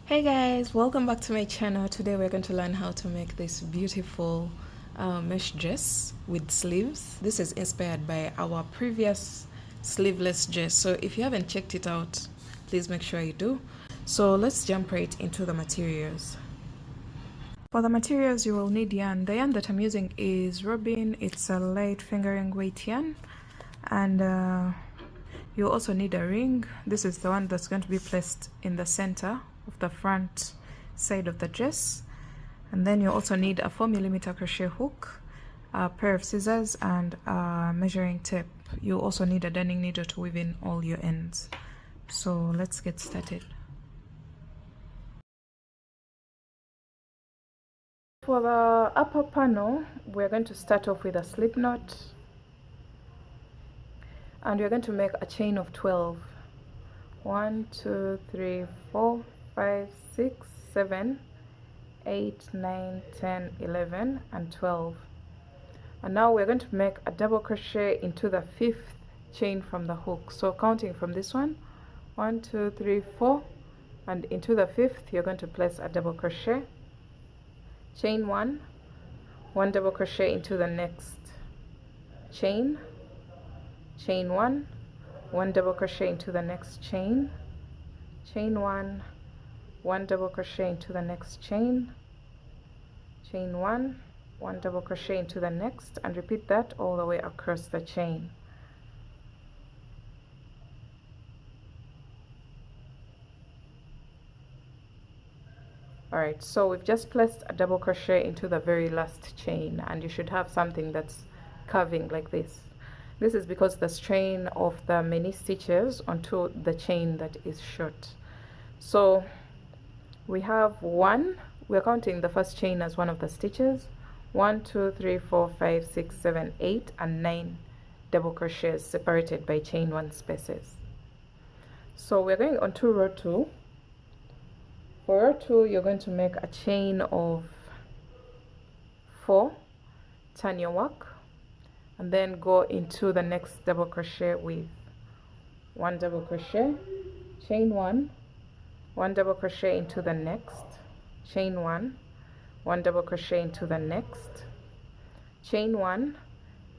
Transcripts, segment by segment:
Hey guys, welcome back to my channel. Today we're going to learn how to make this beautiful mesh dress with sleeves. This is inspired by our previous sleeveless dress, so if you haven't checked it out, please make sure you do. So let's jump right into the materials. For the materials you will need yarn. The yarn that I'm using is Robin. It's a light fingering weight yarn, and you also need a ring. This is the one that's going to be placed in the center of the front side of the dress. And then you also need a 4mm crochet hook, a pair of scissors, and a measuring tape. You also need a darning needle to weave in all your ends. So let's get started. For the upper panel, we're going to start off with a slip knot, and we're going to make a chain of 12. 1, 2, 3, 4, 5, 6, 7, 8, 9, 10, 11, and 12. And now we're going to make a double crochet into the 5th chain from the hook. So counting from this one, 1, 2, 3, 4, and into the 5th you're going to place a double crochet, chain 1, 1 double crochet into the next chain, chain 1, 1 double crochet into the next chain, chain 1, 1 double crochet into the next chain, chain 1, 1 double crochet into the next, and repeat that all the way across the chain. Alright, so we've just placed a double crochet into the very last chain, and you should have something that's curving like this. This is because the strain of the many stitches onto the chain that is short. So we have 1, we're counting the first chain as one of the stitches, 1, 2, 3, 4, 5, 6, 7, 8, and 9 double crochets separated by chain 1 spaces. So we're going on to row 2. For row 2, you're going to make a chain of 4, turn your work, and then go into the next double crochet with 1 double crochet, chain 1, 1 double crochet into the next, chain 1, 1 double crochet into the next, chain 1.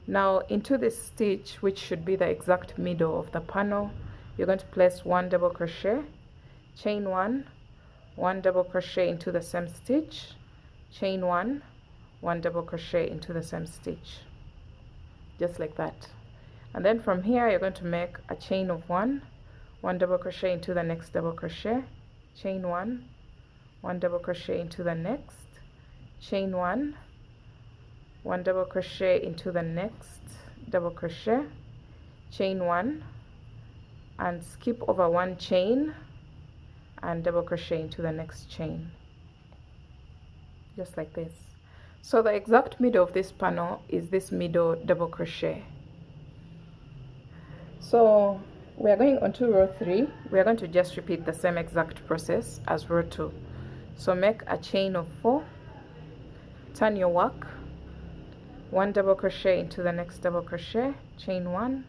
Now into this stitch, which should be the exact middle of the panel, you're going to place 1 double crochet, chain 1, 1 double crochet into the same stitch, chain 1, 1 double crochet into the same stitch, just like that. And then from here you're going to make a chain of 1, 1 double crochet into the next double crochet, chain 1, 1 double crochet into the next, chain 1, 1 double crochet into the next double crochet, chain 1, and skip over 1 chain and double crochet into the next chain, just like this. So the exact middle of this panel is this middle double crochet. So we are going on to row 3. We are going to just repeat the same exact process as row 2. So make a chain of 4, turn your work, 1 double crochet into the next double crochet, chain 1,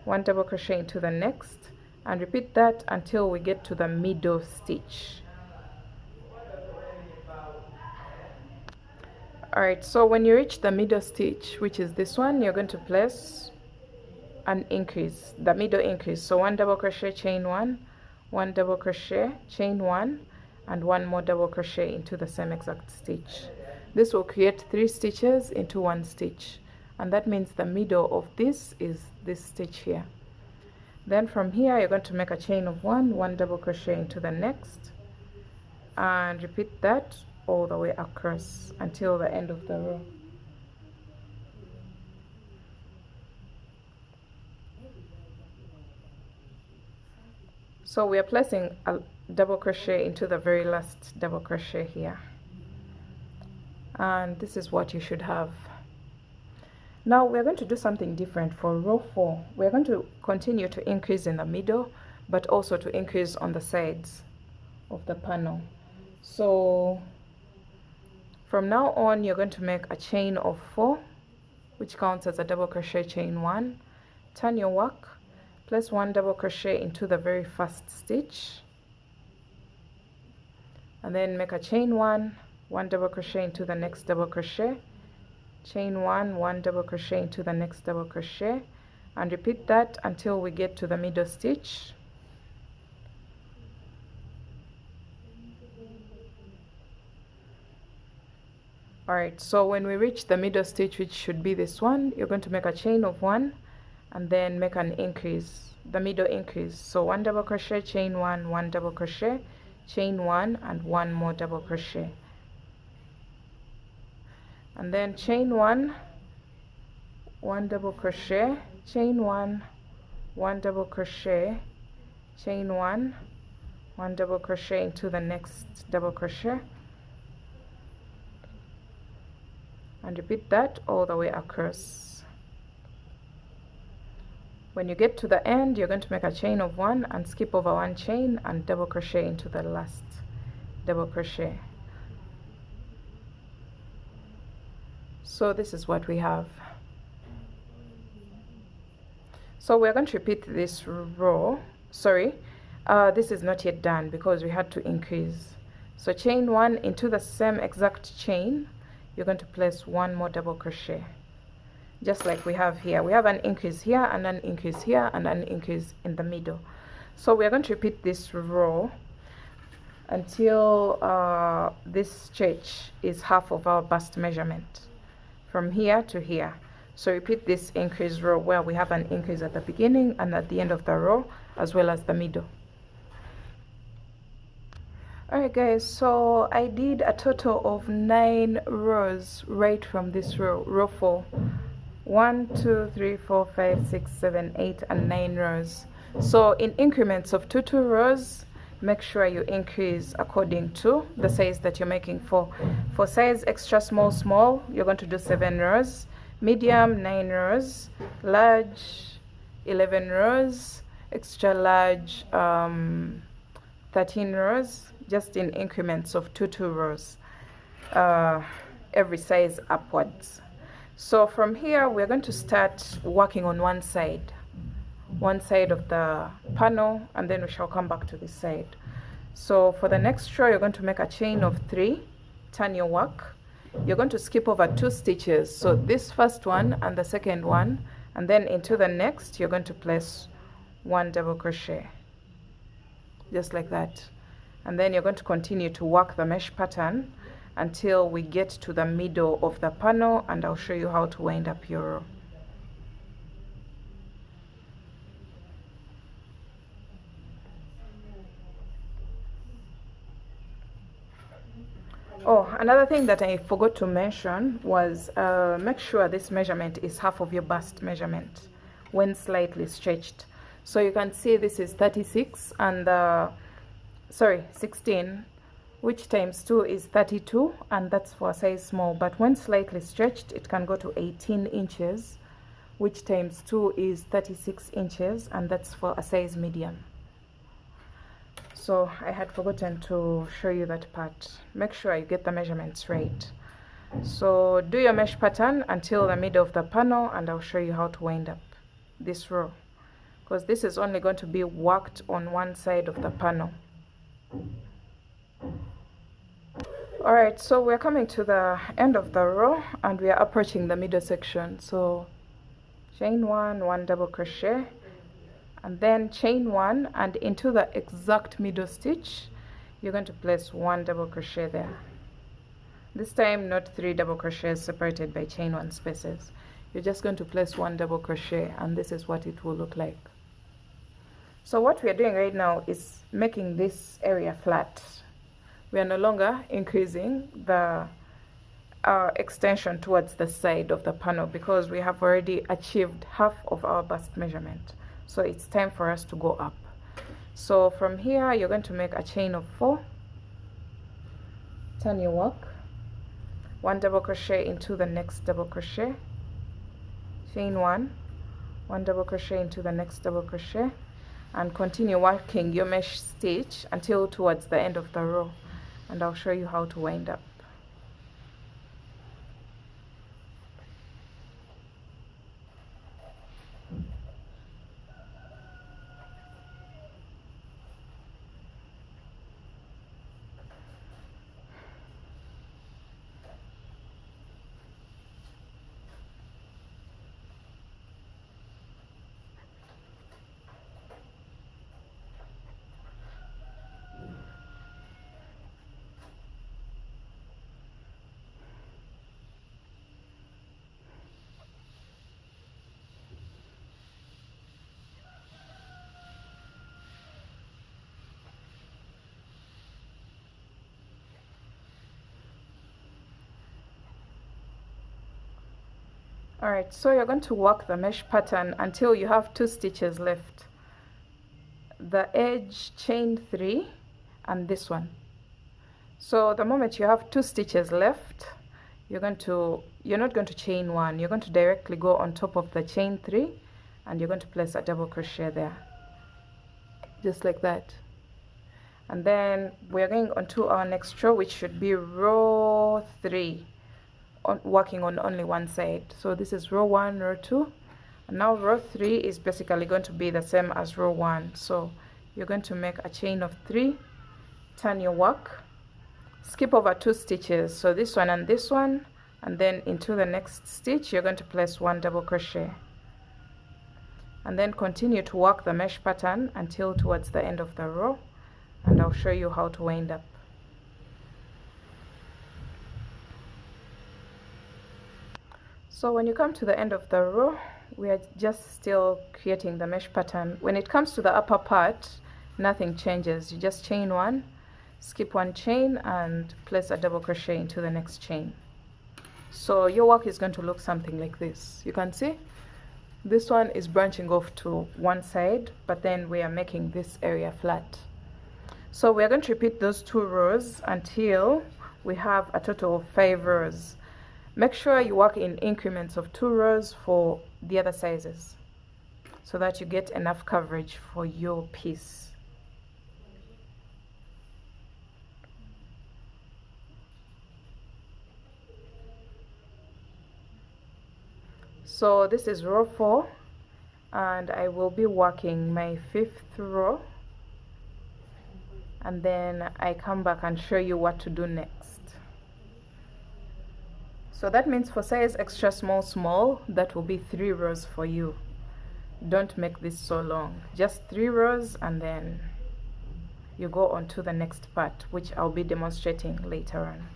1 double crochet into the next, and repeat that until we get to the middle stitch. Alright, so when you reach the middle stitch, which is this one, you're going to place an increase, the middle increase. So 1 double crochet, chain 1, 1 double crochet, chain 1, and 1 more double crochet into the same exact stitch. This will create 3 stitches into 1 stitch, and that means the middle of this is this stitch here. Then from here you're going to make a chain of 1, 1 double crochet into the next, and repeat that all the way across until the end of the row. So we are placing a double crochet into the very last double crochet here, and this is what you should have. Now we're going to do something different for row 4. We're going to continue to increase in the middle, but also to increase on the sides of the panel. So from now on you're going to make a chain of 4, which counts as a double crochet, chain 1, turn your work, place 1 double crochet into the very first stitch, and then make a chain one double crochet into the next double crochet, chain one double crochet into the next double crochet, and repeat that until we get to the middle stitch. Alright, so when we reach the middle stitch, which should be this one, you're going to make a chain of one and then make an increase, the middle increase. So one double crochet, chain one double crochet, chain one, and one more double crochet, and then chain one double crochet, chain one double crochet, chain one double crochet into the next double crochet, and repeat that all the way across. When you get to the end, you're going to make a chain of one and skip over one chain and double crochet into the last double crochet. So this is what we have. So we're going to repeat this row. This is not yet done because we had to increase. So chain one into the same exact chain, you're going to place one more double crochet, just like we have here. We have an increase here and an increase here and an increase in the middle. So we are going to repeat this row until this stretch is half of our bust measurement from here to here. So repeat this increase row where we have an increase at the beginning and at the end of the row, as well as the middle. Alright guys, so I did a total of 9 rows right from this row 4. 1 2 3 4 5 6 7 8 and 9 rows. So in increments of 2 rows, make sure you increase according to the size that you're making. For size extra small, you're going to do 7 rows, medium 9 rows, large 11 rows, extra large 13 rows, just in increments of 2 rows, every size upwards. So from here we're going to start working on one side of the panel, and then we shall come back to this side. So for the next row, you're going to make a chain of 3, turn your work, you're going to skip over 2 stitches, so this first one and the second one, and then into the next you're going to place 1 double crochet, just like that. And then you're going to continue to work the mesh pattern until we get to the middle of the panel, and I'll show you how to wind up your row. Oh, another thing that I forgot to mention was make sure this measurement is half of your bust measurement when slightly stretched. So you can see this is 36 and 16, which times 2 is 32, and that's for a size small. But when slightly stretched, it can go to 18 inches, which times 2 is 36 inches, and that's for a size medium. So I had forgotten to show you that part. Make sure you get the measurements right. So do your mesh pattern until the middle of the panel, and I'll show you how to wind up this row, because this is only going to be worked on one side of the panel. Alright, so we're coming to the end of the row and we are approaching the middle section. So chain one double crochet, and then chain 1, and into the exact middle stitch you're going to place 1 double crochet there. This time not 3 double crochets separated by chain 1 spaces. You're just going to place 1 double crochet, and this is what it will look like. So what we are doing right now is making this area flat. We are no longer increasing the extension towards the side of the panel because we have already achieved half of our bust measurement. So it's time for us to go up. So from here you're going to make a chain of 4, turn your work, 1 double crochet into the next double crochet, chain 1 double crochet into the next double crochet, and continue working your mesh stitch until towards the end of the row, and I'll show you how to wind up. Alright, so you're going to work the mesh pattern until you have 2 stitches left. The edge, chain 3, and this one. So the moment you have 2 stitches left, you're not going to chain 1, you're going to directly go on top of the chain 3, and you're going to place a double crochet there, just like that. And then we're going on to our next row, which should be row 3. Working on only one side. So this is row 1, row 2, and now row 3 is basically going to be the same as row 1. So you're going to make a chain of 3, turn your work, skip over 2 stitches, so this one, and then into the next stitch you're going to place 1 double crochet, and then continue to work the mesh pattern until towards the end of the row, and I'll show you how to wind up. So when you come to the end of the row, we are just still creating the mesh pattern. When it comes to the upper part, nothing changes. You just chain 1, skip 1 chain, and place a double crochet into the next chain. So your work is going to look something like this. You can see this one is branching off to one side, but then we are making this area flat. So we are going to repeat those 2 rows until we have a total of 5 rows. Make sure you work in increments of 2 rows for the other sizes, so that you get enough coverage for your piece. So this is row 4, and I will be working my 5th row, and then I come back and show you what to do next. So that means for size extra small, that will be 3 rows for you. Don't make this so long, just 3 rows, and then you go on to the next part, which I'll be demonstrating later on.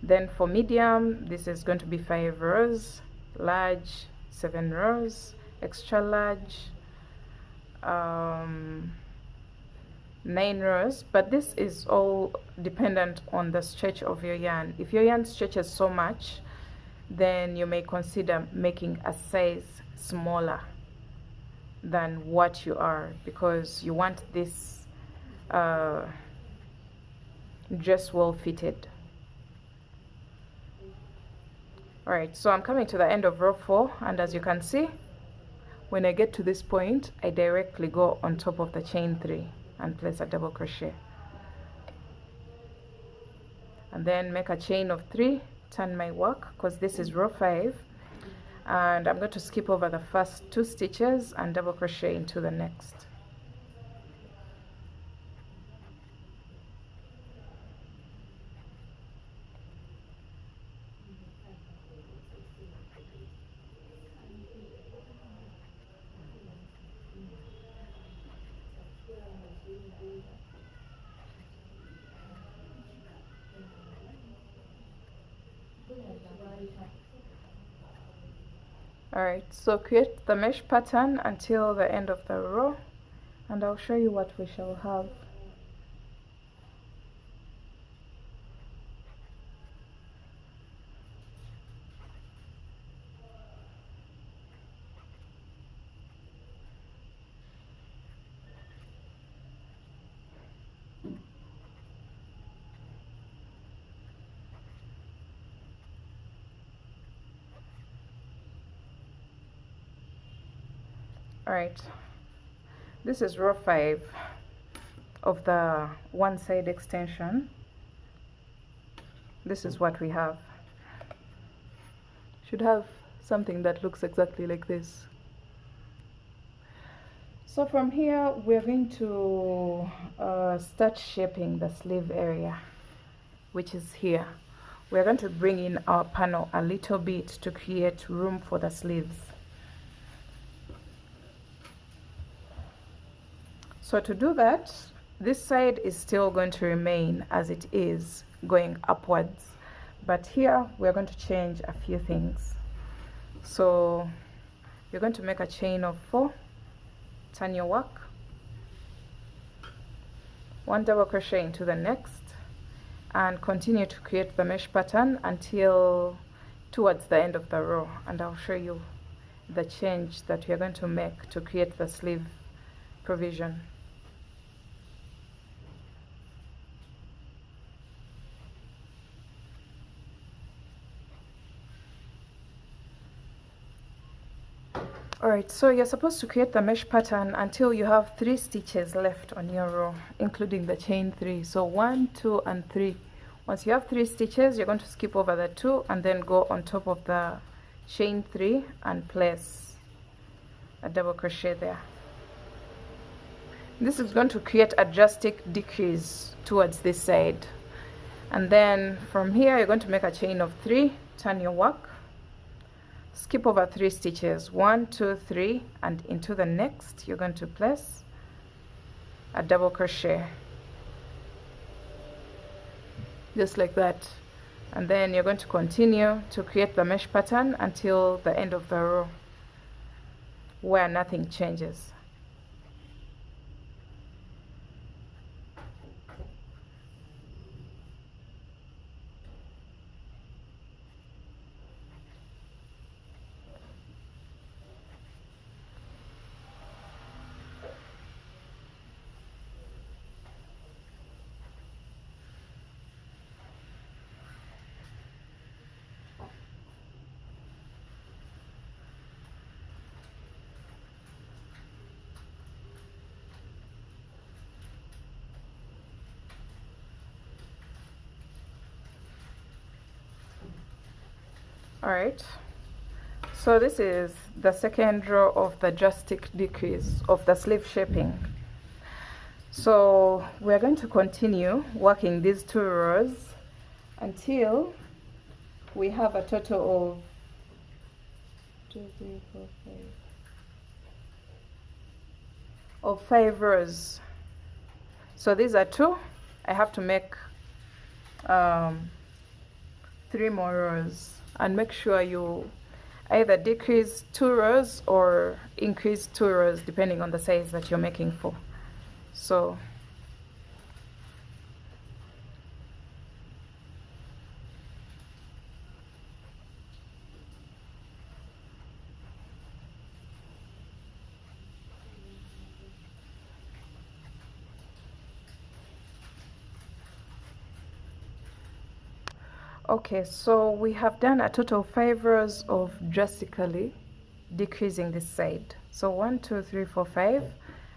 Then for medium, this is going to be 5 rows, large 7 rows, extra large 9 rows, but this is all dependent on the stretch of your yarn. If your yarn stretches so much, then you may consider making a size smaller than what you are, because you want this dress well fitted. Alright, so I'm coming to the end of row 4, and as you can see, when I get to this point, I directly go on top of the chain 3 and place a double crochet, and then make a chain of 3, turn my work, because this is row 5, and I'm going to skip over the first 2 stitches and double crochet into the next. Alright, so create the mesh pattern until the end of the row, and I'll show you what we shall have. Alright, this is row 5 of the one side extension. This is what we have. Should have something that looks exactly like this. So from here we're going to start shaping the sleeve area, which is here. We're going to bring in our panel a little bit to create room for the sleeves. So to do that, this side is still going to remain as it is, going upwards, but here we're going to change a few things. So you're going to make a chain of 4, turn your work, 1 double crochet into the next, and continue to create the mesh pattern until towards the end of the row, and I'll show you the change that we are going to make to create the sleeve provision. Alright, so you're supposed to create the mesh pattern until you have 3 stitches left on your row, including the chain 3. So 1, 2 and 3. Once you have 3 stitches, you're going to skip over the 2 and then go on top of the chain 3 and place a double crochet there. This is going to create a drastic decrease towards this side, and then from here you're going to make a chain of 3, turn your work, skip over 3 stitches, 1, 2, 3, and into the next you're going to place a double crochet, just like that. And then you're going to continue to create the mesh pattern until the end of the row where nothing changes. Alright, so this is the second row of the drastic decrease of the sleeve shaping. So we're going to continue working these 2 rows until we have a total of 2, 3, 4, 5 of 5 rows. So these are 2. I have to make 3 more rows, and make sure you either decrease 2 rows or increase 2 rows depending on the size that you're making for. So okay, so we have done a total of 5 rows of drastically decreasing this side. So 1, 2, 3, 4, 5,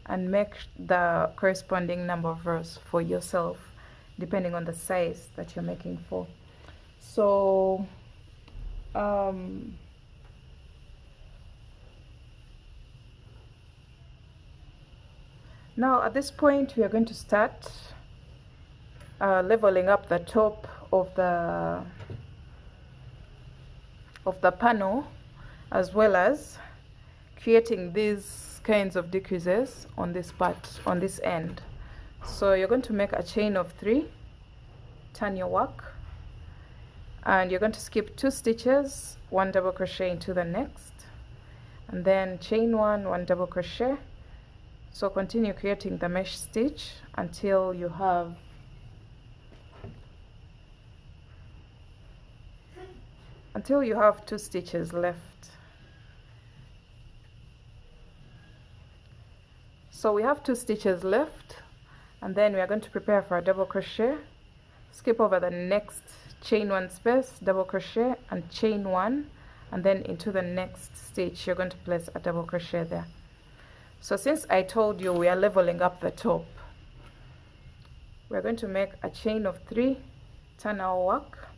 and make the corresponding number of rows for yourself depending on the size that you're making for. So now at this point we are going to start leveling up the top of the panel, as well as creating these kinds of decreases on this part, on this end. So you're going to make a chain of 3, turn your work, and you're going to skip 2 stitches, 1 double crochet into the next, and then chain 1, 1 double crochet. So continue creating the mesh stitch until you have until you have 2 stitches left. So we have 2 stitches left, and then we are going to prepare for a double crochet. Skip over the next chain 1 space, double crochet and chain 1, and then into the next stitch you're going to place a double crochet there. So since I told you we are leveling up the top, we're going to make a chain of 3, turn our work,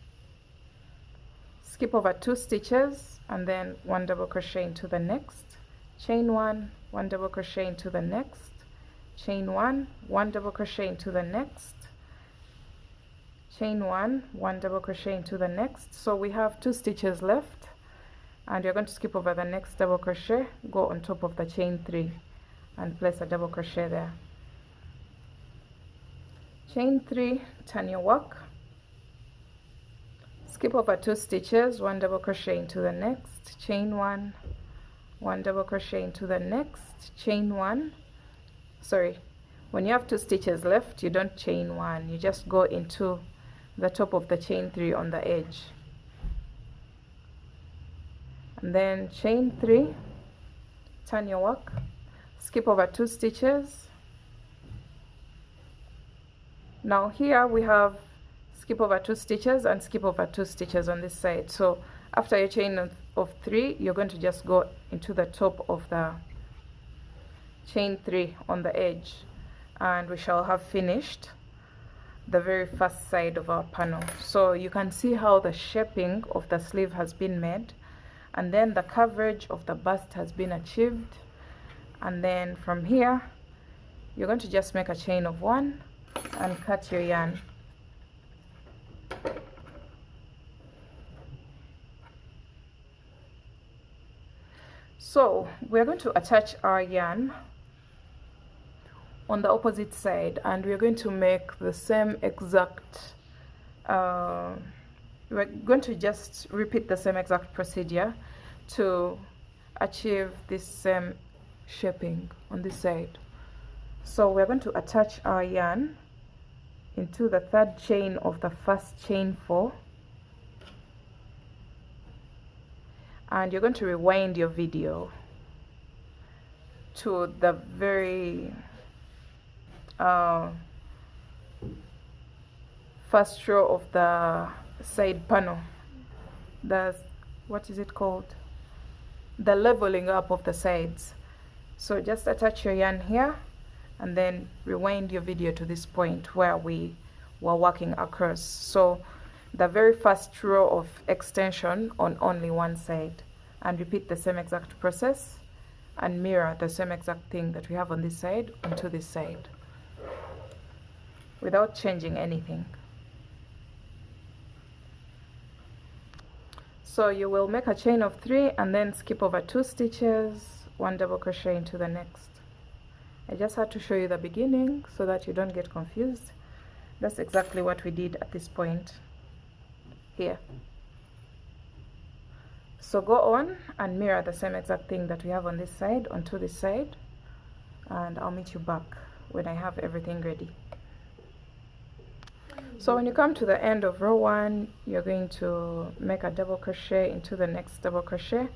skip over 2 stitches, and then 1 double crochet into the next, chain 1, 1 double crochet into the next, chain 1, 1 double crochet into the next, chain 1, 1 double crochet into the next. So we have 2 stitches left, and you're going to skip over the next double crochet, go on top of the chain 3 and place a double crochet there. Chain 3, turn your work, skip over 2 stitches, 1 double crochet into the next, chain 1, 1 double crochet into the next, chain 1. Sorry, when you have 2 stitches left, you don't chain 1, you just go into the top of the chain 3 on the edge. and then chain 3, turn your work, skip over 2 stitches. Now here we have skip over 2 stitches and skip over 2 stitches on this side. So after your chain of 3, you're going to just go into the top of the chain 3 on the edge, and we shall have finished the very first side of our panel. So you can see how the shaping of the sleeve has been made, and then the coverage of the bust has been achieved. And then from here you're going to just make a chain of 1 and cut your yarn. So we're going to attach our yarn on the opposite side, and we're going to make the same exact we're going to just repeat the same exact procedure to achieve this same shaping on this side. So we're going to attach our yarn into the 3rd chain of the first chain 4, and you're going to rewind your video to the very first row of the side panel. What is it called? The leveling up of the sides. So just attach your yarn here and then rewind your video to this point where we were working across. So the very first row of extension on only one side, and repeat the same exact process and mirror the same exact thing that we have on this side onto this side without changing anything. So you will make a chain of 3 and then skip over 2 stitches, 1 double crochet into the next. I just had to show you the beginning so that you don't get confused. That's exactly what we did at this point here. So go on and mirror the same exact thing that we have on this side onto this side, and I'll meet you back when I have everything ready. So when you come to the end of row 1, you're going to make a double crochet into the next double crochet,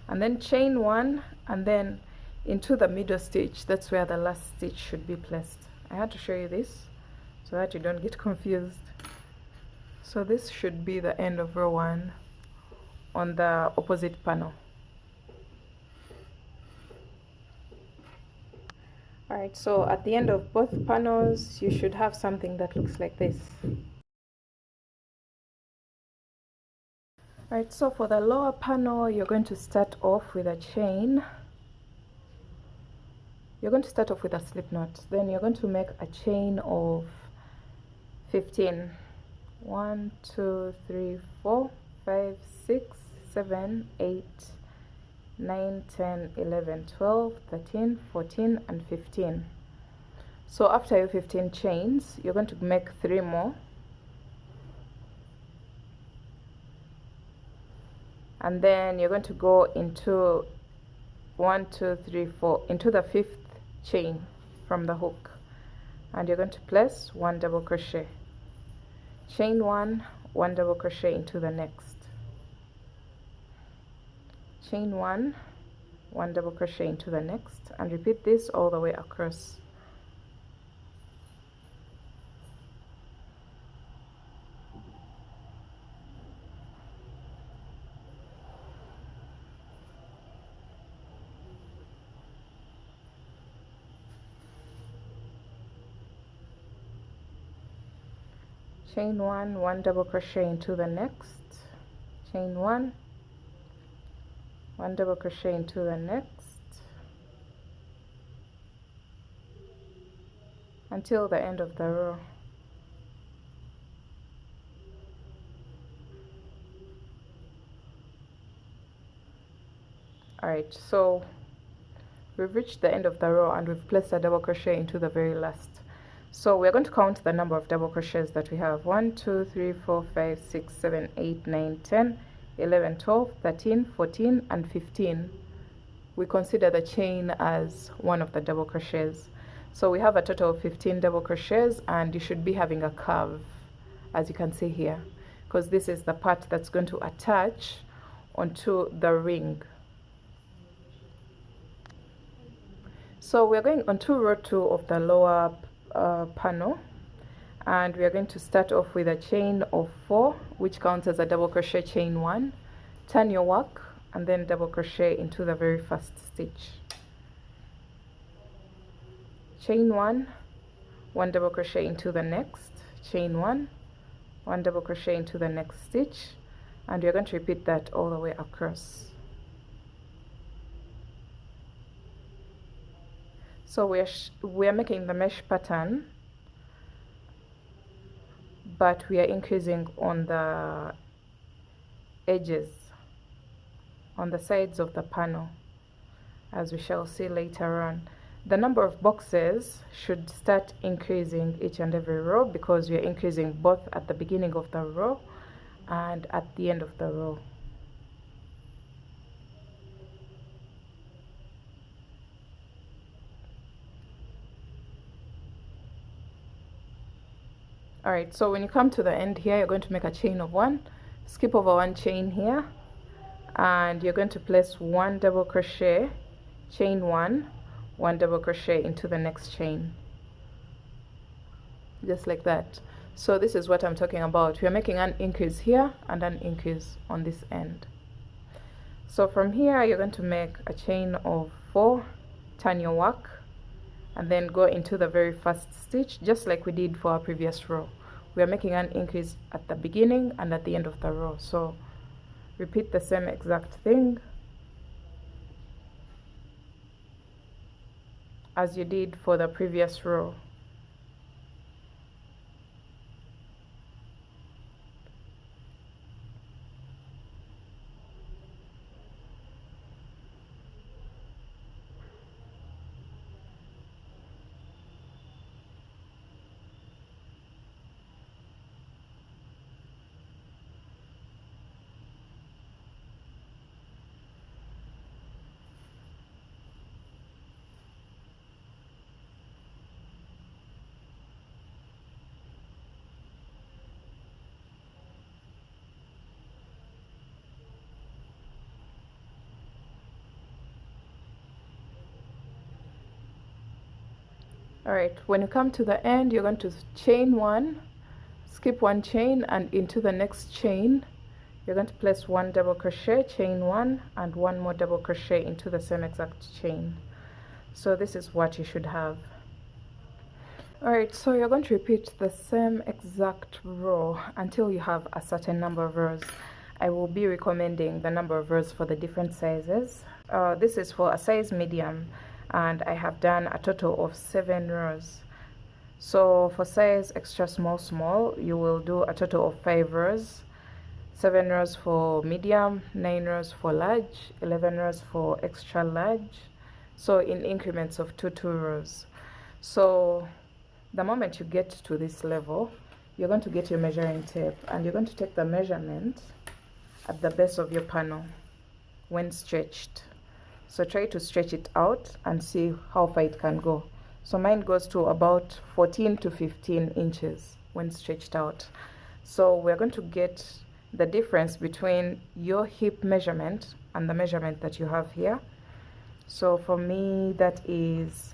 and then chain 1, and then into the middle stitch. That's where the last stitch should be placed. I had to show you this so that you don't get confused. So this should be the end of row 1 on the opposite panel. Alright, so at the end of both panels you should have something that looks like this. Alright, so for the lower panel you're going to start off with a chain. You're going to start off with a slip knot, then you're going to make a chain of 15. 1, 2, 3, 4, 5, 6, 7, 8, 9, 10, 11, 12, 13, 14, and 15. So after your 15 chains, you're going to make 3 more. And then you're going to go into 1, 2, 3, 4, into the 5th chain from the hook. And you're going to place 1 double crochet. Chain 1, 1 double crochet into the next. Chain 1, 1 double crochet into the next, and repeat this all the way across. Chain 1, 1 double crochet into the next. Chain 1, 1 double crochet into the next, until the end of the row. Alright, so we've reached the end of the row and we've placed a double crochet into the very last. So we're going to count the number of double crochets that we have. 1, 2, 3, 4, 5, 6, 7, 8, 9, 10, 11, 12, 13, 14, and 15. We consider the chain as one of the double crochets. So we have a total of 15 double crochets, and you should be having a curve, as you can see here, because this is the part that's going to attach onto the ring. So we're going onto row 2 of the lower panel, and we are going to start off with a chain of 4, which counts as a double crochet chain 1, turn your work, and then double crochet into the very first stitch. Chain 1, 1 double crochet into the next, chain 1, 1 double crochet into the next stitch, and you're going to repeat that all the way across. So we're making the mesh pattern, but we are increasing on the edges, on the sides of the panel, as we shall see later on. The number of boxes should start increasing each and every row, because we are increasing both at the beginning of the row and at the end of the row. Alright, so when you come to the end here, you're going to make a chain of 1, skip over 1 chain here, and you're going to place 1 double crochet, chain 1, 1 double crochet into the next chain, just like that. So this is what I'm talking about. We are making an increase here and an increase on this end. So from here, you're going to make a chain of 4, turn your work, and then go into the very first stitch, just like we did for our previous row. We are making an increase at the beginning and at the end of the row. So repeat the same exact thing as you did for the previous row. Alright, when you come to the end, you're going to chain 1, skip 1 chain, and into the next chain you're going to place 1 double crochet, chain 1, and 1 more double crochet into the same exact chain. So this is what you should have. Alright, so you're going to repeat the same exact row until you have a certain number of rows. I will be recommending the number of rows for the different sizes. This is for a size medium, and I have done a total of 7 rows. So for size extra small, you will do a total of 5 rows. 7 rows for medium, 9 rows for large, 11 rows for extra large. So in increments of 2 rows. So the moment you get to this level, you're going to get your measuring tape, and you're going to take the measurement at the base of your panel when stretched. So try to stretch it out and see how far it can go. So mine goes to about 14 to 15 inches when stretched out. So we're going to get the difference between your hip measurement and the measurement that you have here. So for me, that is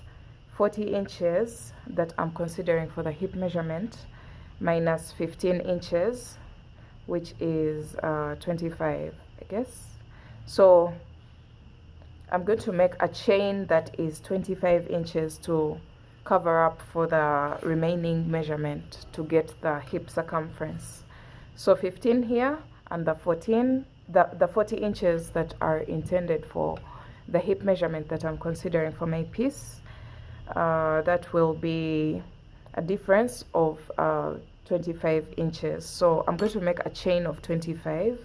40 inches that I'm considering for the hip measurement, minus 15 inches, which is 25, I guess. So I'm going to make a chain that is 25 inches to cover up for the remaining measurement to get the hip circumference. So 15 here, and the 14, the 40 inches that are intended for the hip measurement that I'm considering for my piece. That will be a difference of 25 inches. So I'm going to make a chain of 25.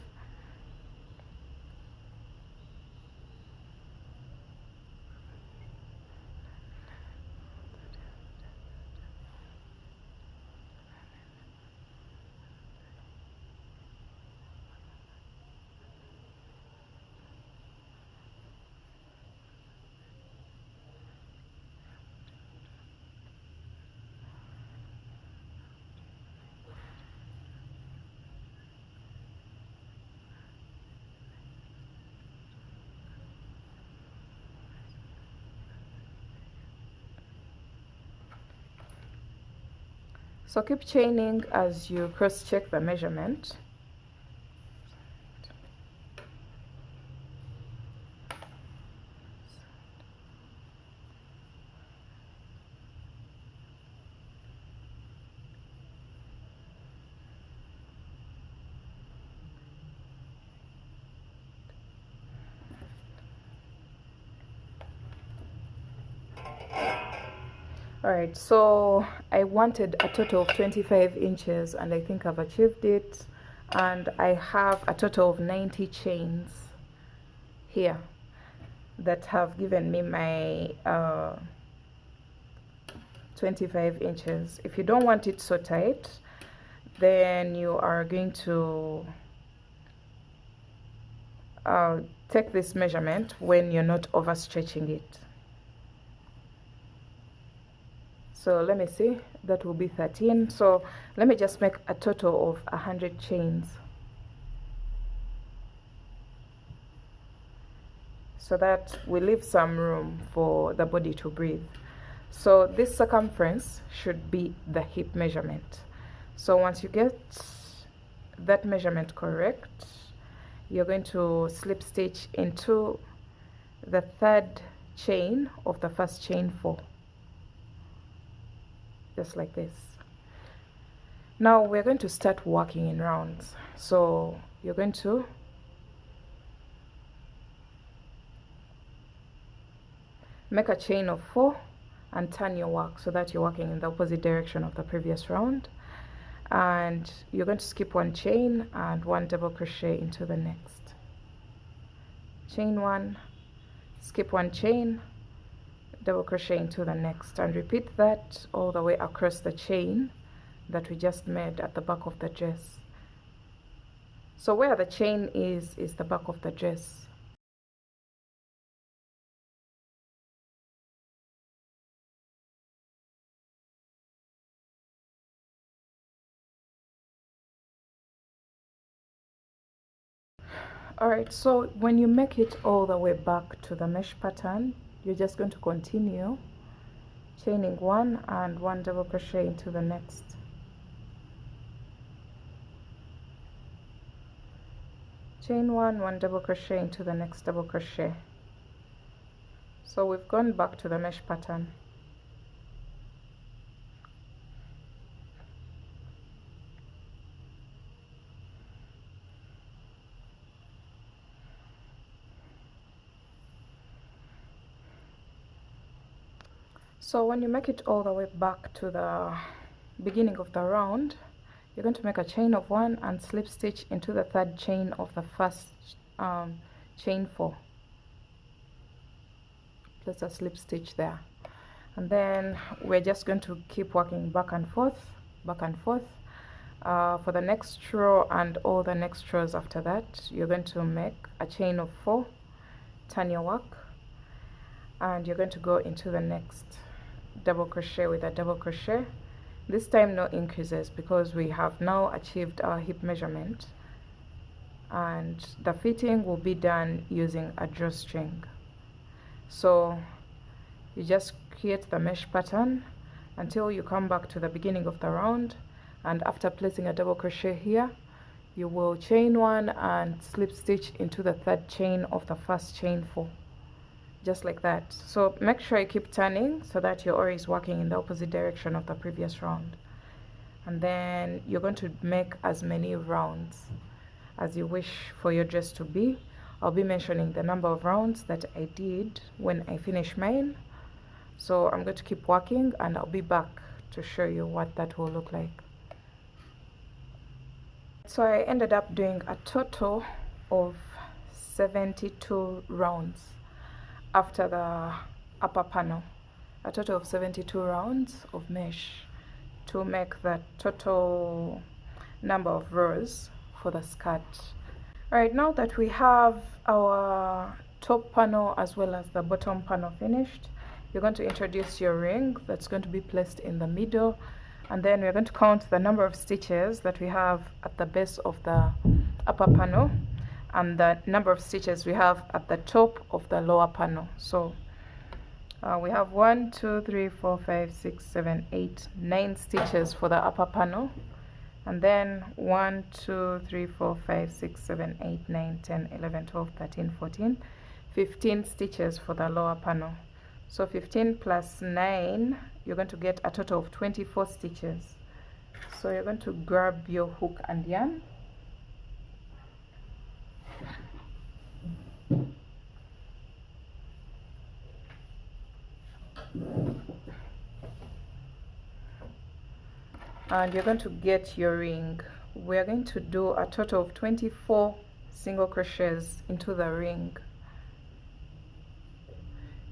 So keep chaining as you cross check the measurement. Alright, so I wanted a total of 25 inches and I think I've achieved it, and I have a total of 90 chains here that have given me my 25 inches. If you don't want it so tight, then you are going to take this measurement when you're not overstretching it. So let me see, that will be 13. So let me just make a total of 100 chains so that we leave some room for the body to breathe. So this circumference should be the hip measurement. So once you get that measurement correct, you're going to slip stitch into the third chain of the first chain 4, just like this. Now we're going to start working in rounds. So you're going to make a chain of 4 and turn your work so that you're working in the opposite direction of the previous round, and you're going to skip 1 chain and 1 double crochet into the next. Chain 1, skip 1 chain, double crochet into the next, and repeat that all the way across the chain that we just made at the back of the dress. So where the chain is the back of the dress. Alright, so when you make it all the way back to the mesh pattern, you're just going to continue chaining 1 and 1 double crochet into the next. Chain 1, 1 double crochet into the next double crochet. So we've gone back to the mesh pattern. So when you make it all the way back to the beginning of the round, you're going to make a chain of 1 and slip stitch into the third chain of the first chain 4. Place a slip stitch there, and then we're just going to keep working back and forth for the next row and all the next rows after that. You're going to make a chain of 4, turn your work, and you're going to go into the next double crochet with a double crochet. This time no increases because we have now achieved our hip measurement, and the fitting will be done using a drawstring. So you just create the mesh pattern until you come back to the beginning of the round, and after placing a double crochet here, you will chain 1 and slip stitch into the third chain of the first chain 4, just like that. So make sure you keep turning so that you're always working in the opposite direction of the previous round, and then you're going to make as many rounds as you wish for your dress to be. I'll be mentioning the number of rounds that I did when I finish mine. So I'm going to keep working and I'll be back to show you what that will look like. So I ended up doing a total of 72 rounds after the upper panel, a total of 72 rounds of mesh to make the total number of rows for the skirt. Alright, now that we have our top panel as well as the bottom panel finished, you're going to introduce your ring that's going to be placed in the middle, and then we're going to count the number of stitches that we have at the base of the upper panel and the number of stitches we have at the top of the lower panel. So We have 1 2 3 4 5 6 7 8 9 stitches for the upper panel, and then 1 2 3 4 5 6 7 8 9 10 11 12 13 14 15 stitches for the lower panel. So 15 plus 9, you're going to get a total of 24 stitches. So you're going to grab your hook and yarn, and you're going to get your ring. We're going to do a total of 24 single crochets into the ring.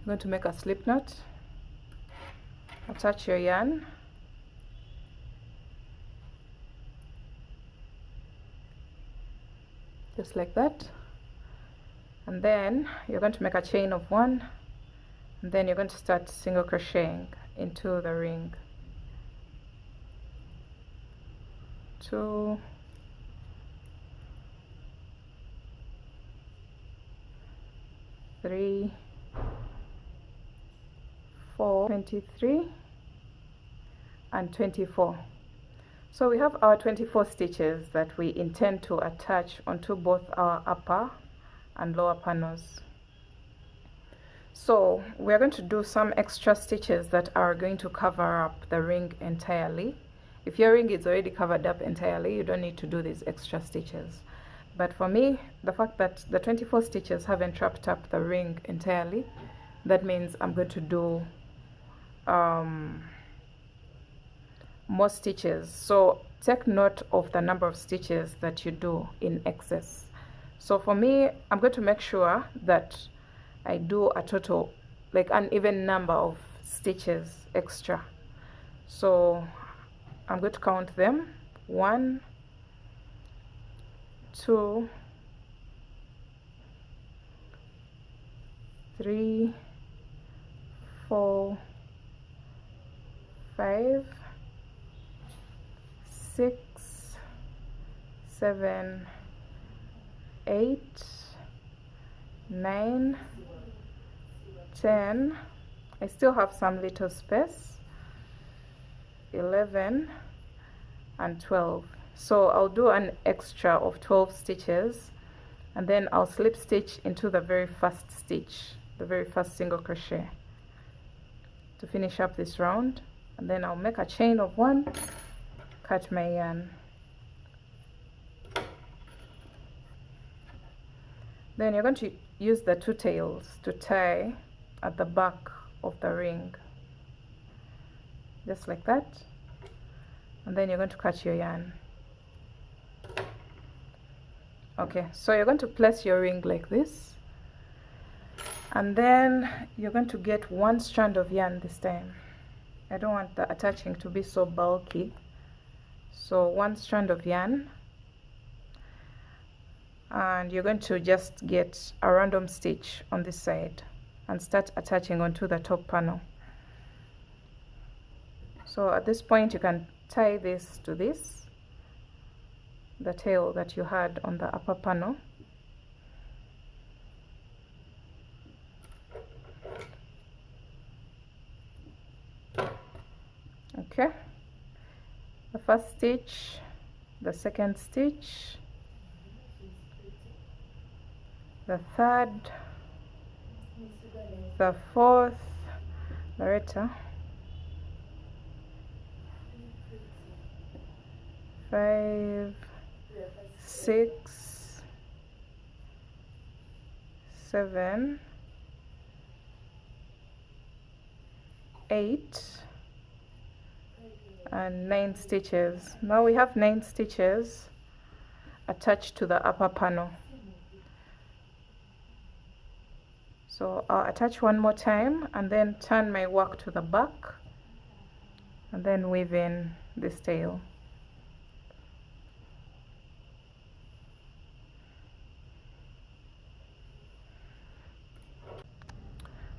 You're going to make a slip knot, attach your yarn, just like that, and then you're going to make a chain of 1, and then you're going to start single crocheting into the ring. 2, 3, 4, 23 and 24. So we have our 24 stitches that we intend to attach onto both our upper and lower panels. So we're going to do some extra stitches that are going to cover up the ring entirely. If your ring is already covered up entirely, you don't need to do these extra stitches. But for me, the fact that the 24 stitches haven't wrapped up the ring entirely, that means I'm going to do more stitches. So take note of the number of stitches that you do in excess. So for me, I'm going to make sure that I do a total, like an even number of stitches extra. So I'm going to count them: 1 2 3 4 5 6 7 8 9 10. I still have some little space. 11 and 12. So I'll do an extra of 12 stitches, and then I'll slip stitch into the very first stitch, the very first single crochet, to finish up this round. And then I'll make a chain of 1, cut my yarn. Then you're going to use the 2 tails to tie at the back of the ring, just like that. And then you're going to cut your yarn. Okay, so you're going to place your ring like this, and then you're going to get 1 strand of yarn this time. I don't want the attaching to be so bulky, so 1 strand of yarn, and you're going to just get a random stitch on this side and start attaching onto the top panel. So at this point you can tie this to this, the tail that you had on the upper panel. Okay, the first stitch, the second stitch, the third, the fourth, Loretta, 5, 6, 7, 8 and 9 stitches. Now we have 9 stitches attached to the upper panel. So I'll attach one more time and then turn my work to the back and then weave in this tail.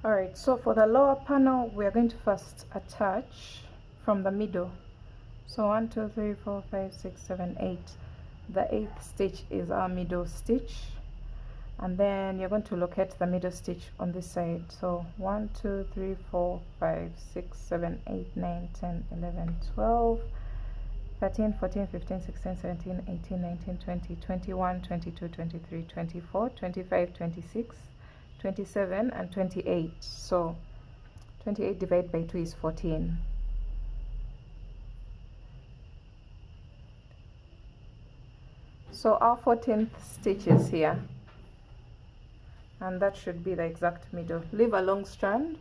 Alright, so for the lower panel, we are going to first attach from the middle. So 1 2 3 4 5 6 7 8. The 8th stitch is our middle stitch, and then you're going to locate the middle stitch on this side. So 1 2 3 4 5 6 7 8 9 10 11 12 13 14 15 16 17 18 19 20 21 22 23 24 25 26 27 and 28. So 28 divided by 2 is 14. So our 14th stitch is here, and that should be the exact middle. Leave a long strand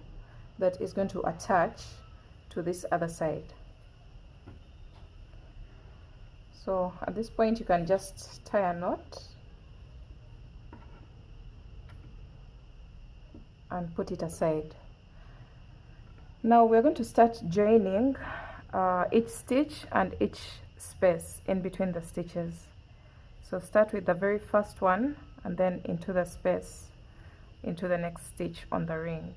that is going to attach to this other side. So at this point you can just tie a knot and put it aside. Now we're going to start joining each stitch and each space in between the stitches. So start with the very first one and then into the space, into the next stitch on the ring.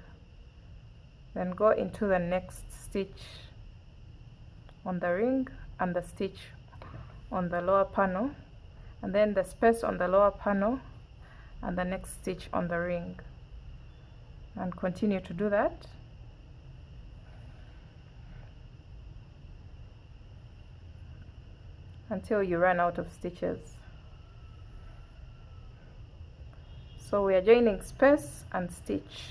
Then go into the next stitch on the ring and the stitch on the lower panel, and then the space on the lower panel and the next stitch on the ring, and continue to do that until you run out of stitches. So we are joining space and stitch.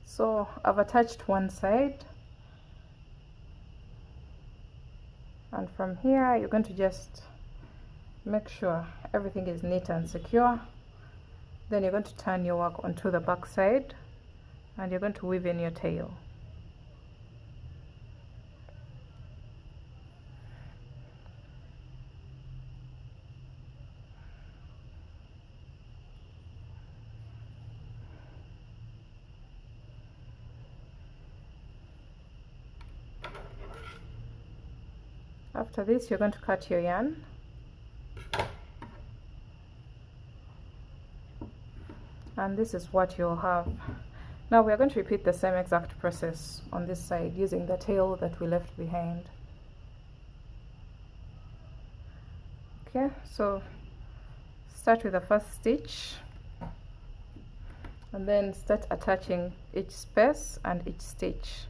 So I've attached one side, and from here you're going to just make sure everything is neat and secure. Then you're going to turn your work onto the back side and you're going to weave in your tail. After this, you're going to cut your yarn. And this is what you'll have. Now we're going to repeat the same exact process on this side using the tail that we left behind. Okay, so start with the first stitch and then start attaching each space and each stitch.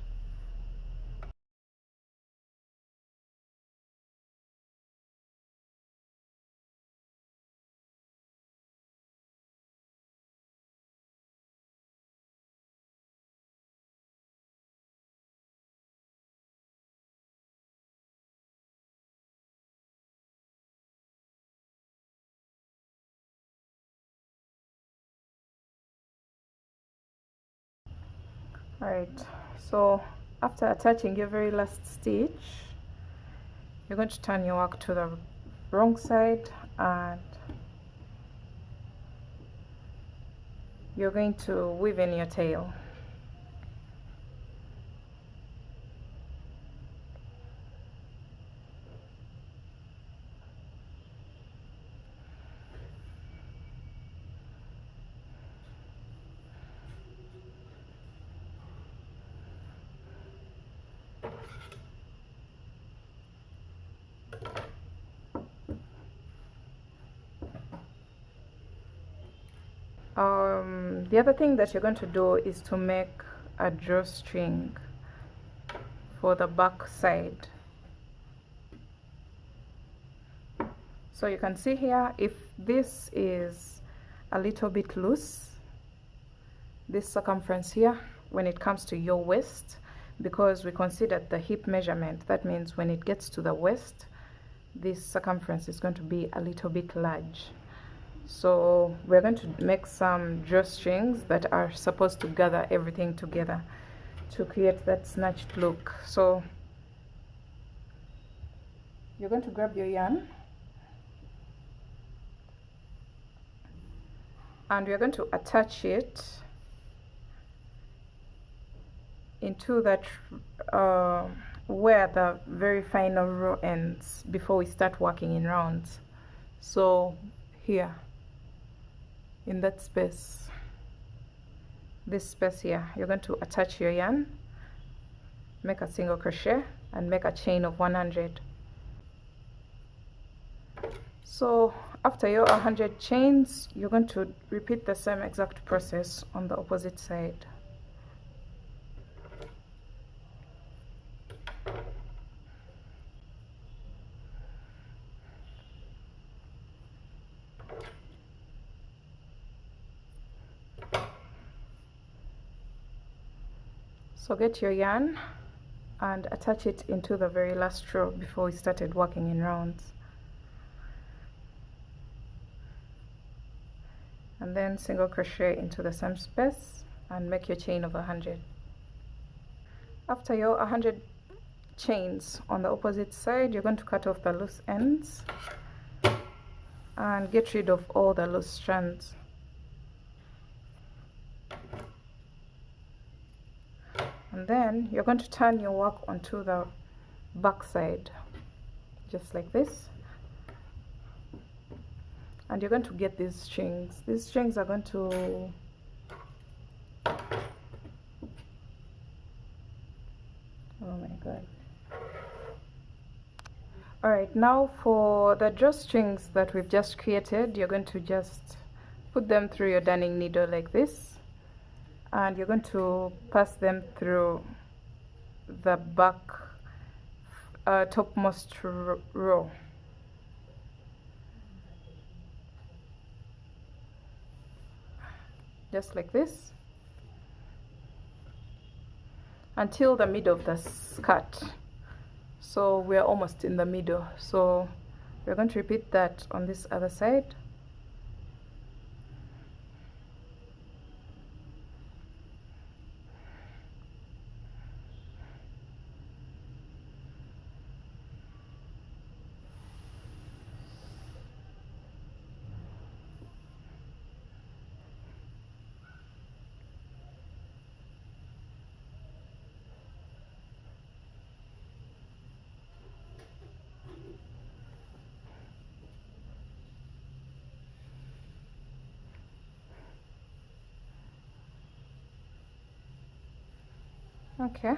Alright, so after attaching your very last stitch, you're going to turn your work to the wrong side and you're going to weave in your tail. The other thing that you're going to do is to make a drawstring for the back side. So you can see here, if this is a little bit loose, this circumference here, when it comes to your waist, because we considered the hip measurement, that means when it gets to the waist, this circumference is going to be a little bit large. So we're going to make some drawstrings that are supposed to gather everything together to create that snatched look. So you're going to grab your yarn and we're going to attach it into that where the very final row ends before we start working in rounds. So here in that space, this space here, you're going to attach your yarn, make a single crochet and make a chain of 100. So after your 100 chains, you're going to repeat the same exact process on the opposite side. So get your yarn and attach it into the very last row before we started working in rounds. And then single crochet into the same space and make your chain of 100. After your 100 chains on the opposite side, you're going to cut off the loose ends and get rid of all the loose strands. And then you're going to turn your work onto the back side, just like this. And you're going to get these strings. These strings are going to oh my god. Alright, now for the drawstrings that we've just created, you're going to just put them through your darning needle like this. And you're going to pass them through the back topmost row. Just like this until the middle of the skirt. So we're almost in the middle. So we're going to repeat that on this other side. Okay,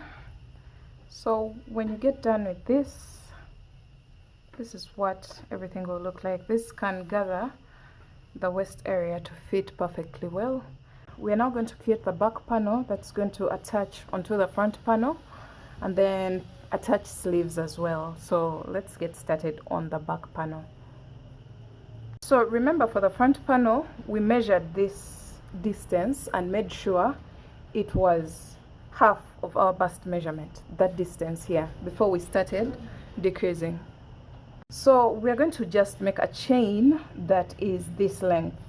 so when you get done with this, this is what everything will look like. This can gather the waist area to fit perfectly well. We are now going to create the back panel that's going to attach onto the front panel and then attach sleeves as well. So let's get started on the back panel. So remember, for the front panel, we measured this distance and made sure it was half of our bust measurement, that distance here, before we started decreasing. So we're going to just make a chain that is this length,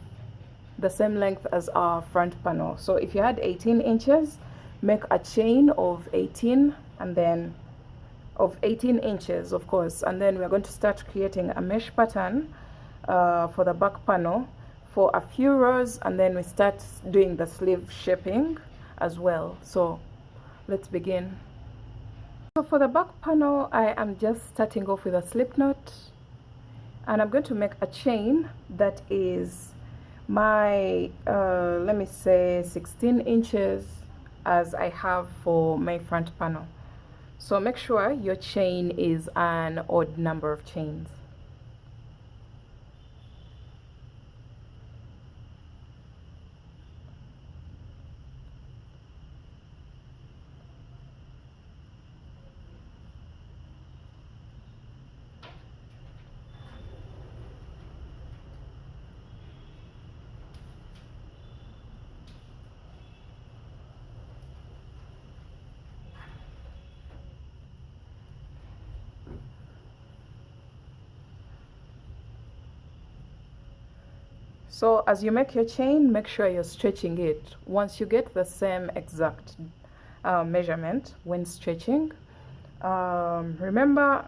the same length as our front panel. So if you had 18 inches, make a chain of 18 and then of 18 inches, of course, and then we're going to start creating a mesh pattern for the back panel for a few rows, and then we start doing the sleeve shaping as well. So let's begin. So for the back panel, I am just starting off with a slip knot, and I'm going to make a chain that is my let me say 16 inches as I have for my front panel. So make sure your chain is an odd number of chains. So as you make your chain, make sure you're stretching it. Once you get the same exact measurement when stretching. Remember,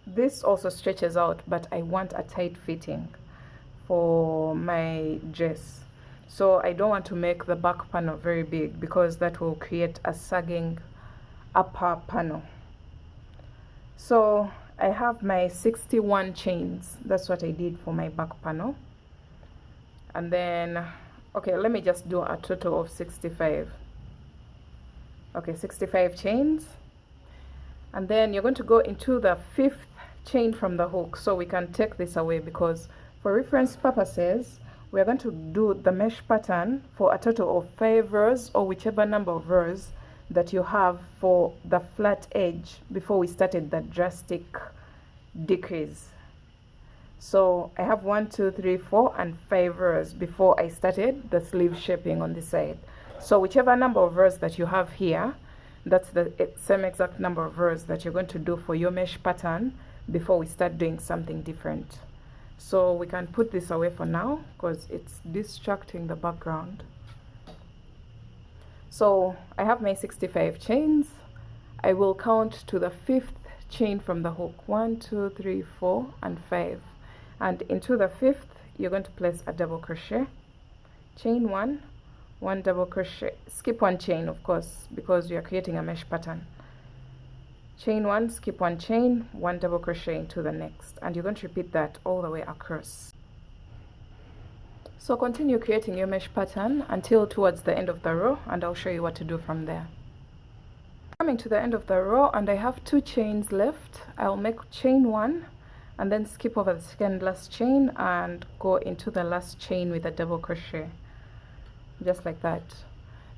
this also stretches out, but I want a tight fitting for my dress, so I don't want to make the back panel very big because that will create a sagging upper panel. So I have my 61 chains. That's what I did for my back panel. And then, okay, let me just do a total of 65. Okay, 65 chains. And then you're going to go into the 5th chain from the hook, so we can take this away because for reference purposes we're going to do the mesh pattern for a total of 5 rows, or whichever number of rows that you have for the flat edge before we started the drastic decrease. So I have 1, 2, 3, 4 and 5 rows before I started the sleeve shaping on this side. So whichever number of rows that you have here, that's the same exact number of rows that you're going to do for your mesh pattern before we start doing something different. So we can put this away for now because it's distracting the background. So I have my 65 chains. I will count to the 5th chain from the hook. 1, 2, 3, 4 and 5, and into the 5th you're going to place a double crochet, chain 1, 1 double crochet, skip 1 chain of course because we are creating a mesh pattern. Chain 1, skip 1 chain, 1 double crochet into the next, and you're going to repeat that all the way across. So continue creating your mesh pattern until towards the end of the row, and I'll show you what to do from there. Coming to the end of the row, and I have 2 chains left. I'll make chain 1 and then skip over the second last chain and go into the last chain with a double crochet, just like that.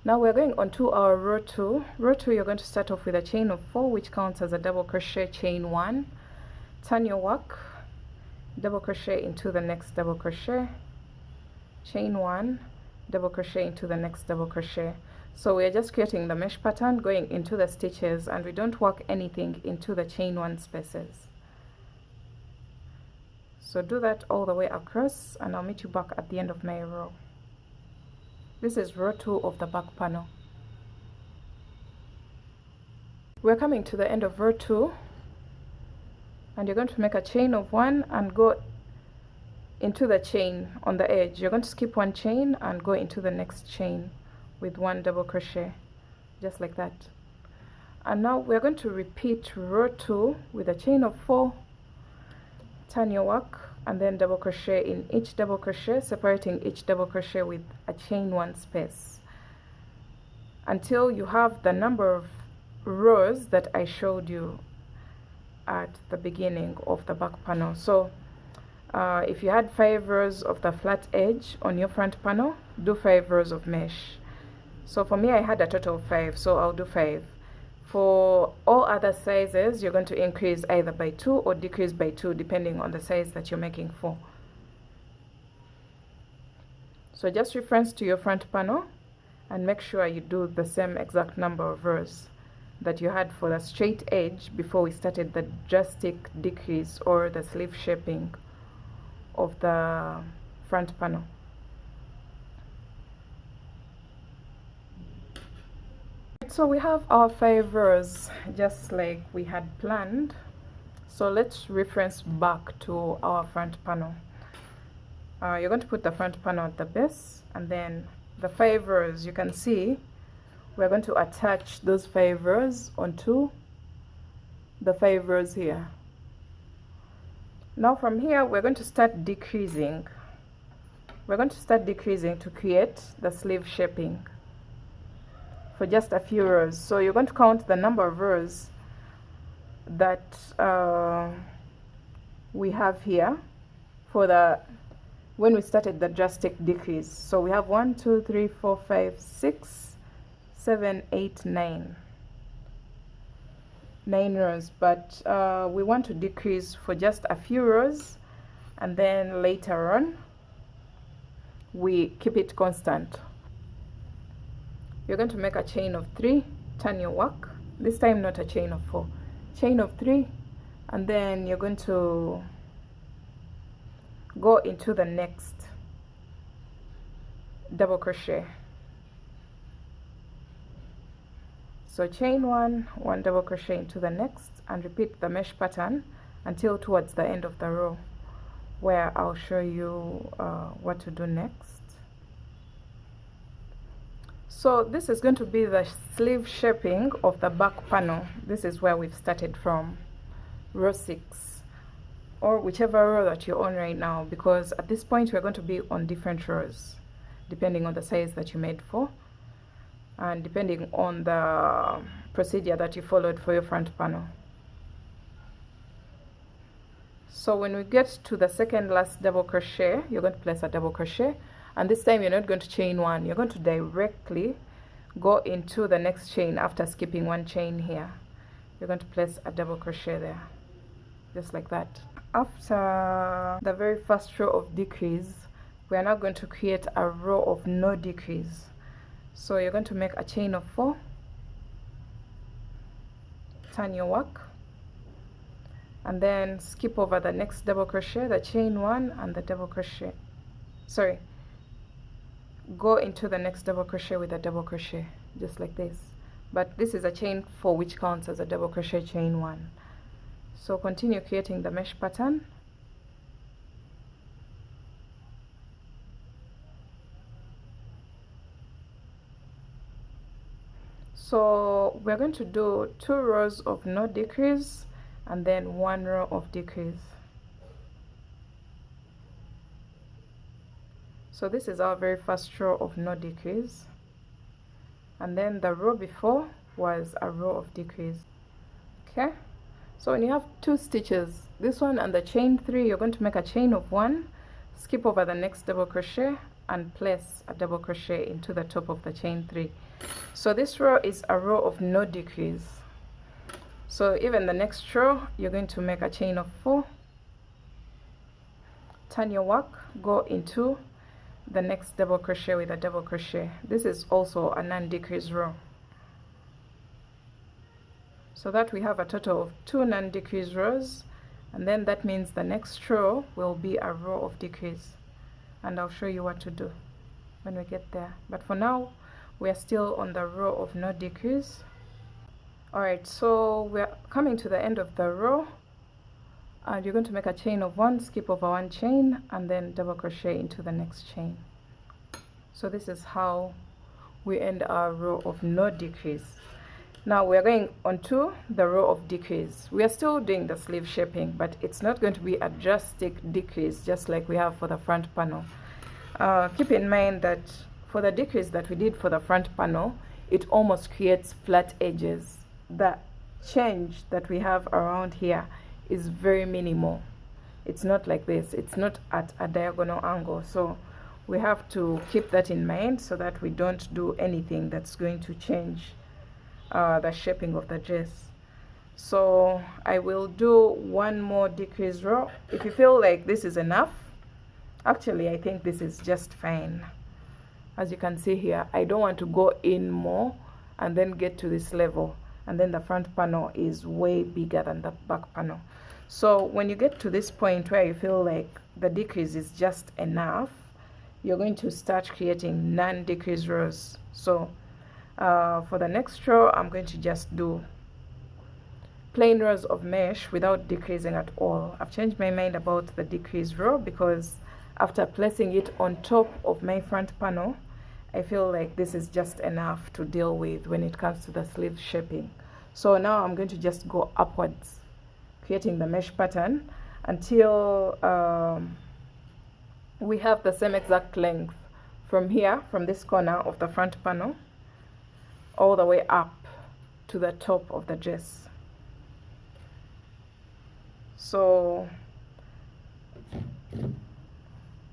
Now we're going on to our row 2. Row 2, you're going to start off with a chain of 4, which counts as a double crochet, chain 1, turn your work, double crochet into the next double crochet, chain 1, double crochet into the next double crochet. So we're just creating the mesh pattern, going into the stitches, and we don't work anything into the chain 1 spaces. So do that all the way across, and I'll meet you back at the end of my row. This is row 2 of the back panel. We're coming to the end of row 2, and you're going to make a chain of 1 and go into the chain on the edge. You're going to skip 1 chain and go into the next chain with 1 double crochet, just like that. And now we're going to repeat row 2 with a chain of 4, turn your work, and then double crochet in each double crochet, separating each double crochet with a chain 1 space until you have the number of rows that I showed you at the beginning of the back panel. So if you had 5 rows of the flat edge on your front panel, do 5 rows of mesh. So for me, I had a total of 5, so I'll do 5. For all other sizes, you're going to increase either by 2 or decrease by 2 depending on the size that you're making for. So just reference to your front panel and make sure you do the same exact number of rows that you had for the straight edge before we started the drastic decrease or the sleeve shaping of the front panel. So we have our 5 rows just like we had planned. So let's reference back to our front panel. You're going to put the front panel at the base, and then the 5 rows, you can see we're going to attach those 5 rows onto the 5 rows here. Now from here we're going to start decreasing. We're going to start decreasing to create the sleeve shaping for just a few rows. So you're going to count the number of rows that we have here for the when we started the drastic decrease. So we have 1, 2, 3, 4, 5, 6, 7, 8, 9 rows, but we want to decrease for just a few rows, and then later on we keep it constant. You're going to make a chain of 3, turn your work, this time not a chain of 4, chain of 3, and then you're going to go into the next double crochet. So chain one double crochet into the next, and repeat the mesh pattern until towards the end of the row, where I'll show you what to do next. So this is going to be the sleeve shaping of the back panel. This is where we've started from, row 6, or whichever row that you're on right now, because at this point we're going to be on different rows depending on the size that you made for, and depending on the procedure that you followed for your front panel. So when we get to the second last double crochet, you're going to place a double crochet, and this time you're not going to chain one, you're going to directly go into the next chain after skipping one chain here. You're going to place a double crochet there, just like that. After the very first row of decrease, we are now going to create a row of no decrease. So you're going to make a chain of 4, turn your work, and then skip over the next double crochet, the chain 1 and the double crochet, sorry, go into the next double crochet with a double crochet, just like this. But this is a chain 4, which counts as a double crochet chain 1. So continue creating the mesh pattern. So we're going to do 2 rows of no decrease and then 1 row of decrease. So this is our very first row of no decrease, and then the row before was a row of decrease. Okay, so when you have 2 stitches, this one and the chain 3, you're going to make a chain of 1, skip over the next double crochet and place a double crochet into the top of the chain 3. So this row is a row of no decrease. So even the next row, you're going to make a chain of 4, turn your work, go into the next double crochet with a double crochet. This is also a non-decrease row, so that we have a total of 2 non-decrease rows, and then that means the next row will be a row of decrease, and I'll show you what to do when we get there. But for now, we are still on the row of no decrease. Alright, so we're coming to the end of the row, and you're going to make a chain of 1, skip over 1 chain, and then double crochet into the next chain. So this is how we end our row of no decrease. Now we're going on to the row of decrease. We are still doing the sleeve shaping, but it's not going to be a drastic decrease just like we have for the front panel. Keep in mind that for the decrease that we did for the front panel, it almost creates flat edges. The change that we have around here is very minimal. It's not like this, it's not at a diagonal angle, so we have to keep that in mind so that we don't do anything that's going to change the shaping of the dress. So I will do 1 more decrease row. If you feel like this is enough, actually I think this is just fine. As you can see here, I don't want to go in more and then get to this level, and then the front panel is way bigger than the back panel. So when you get to this point where you feel like the decrease is just enough, you're going to start creating non-decrease rows. So for the next row, I'm going to just do plain rows of mesh without decreasing at all. I've changed my mind about the decrease row because after placing it on top of my front panel, I feel like this is just enough to deal with when it comes to the sleeve shaping. So now I'm going to just go upwards, creating the mesh pattern until we have the same exact length from here, from this corner of the front panel, all the way up to the top of the dress. So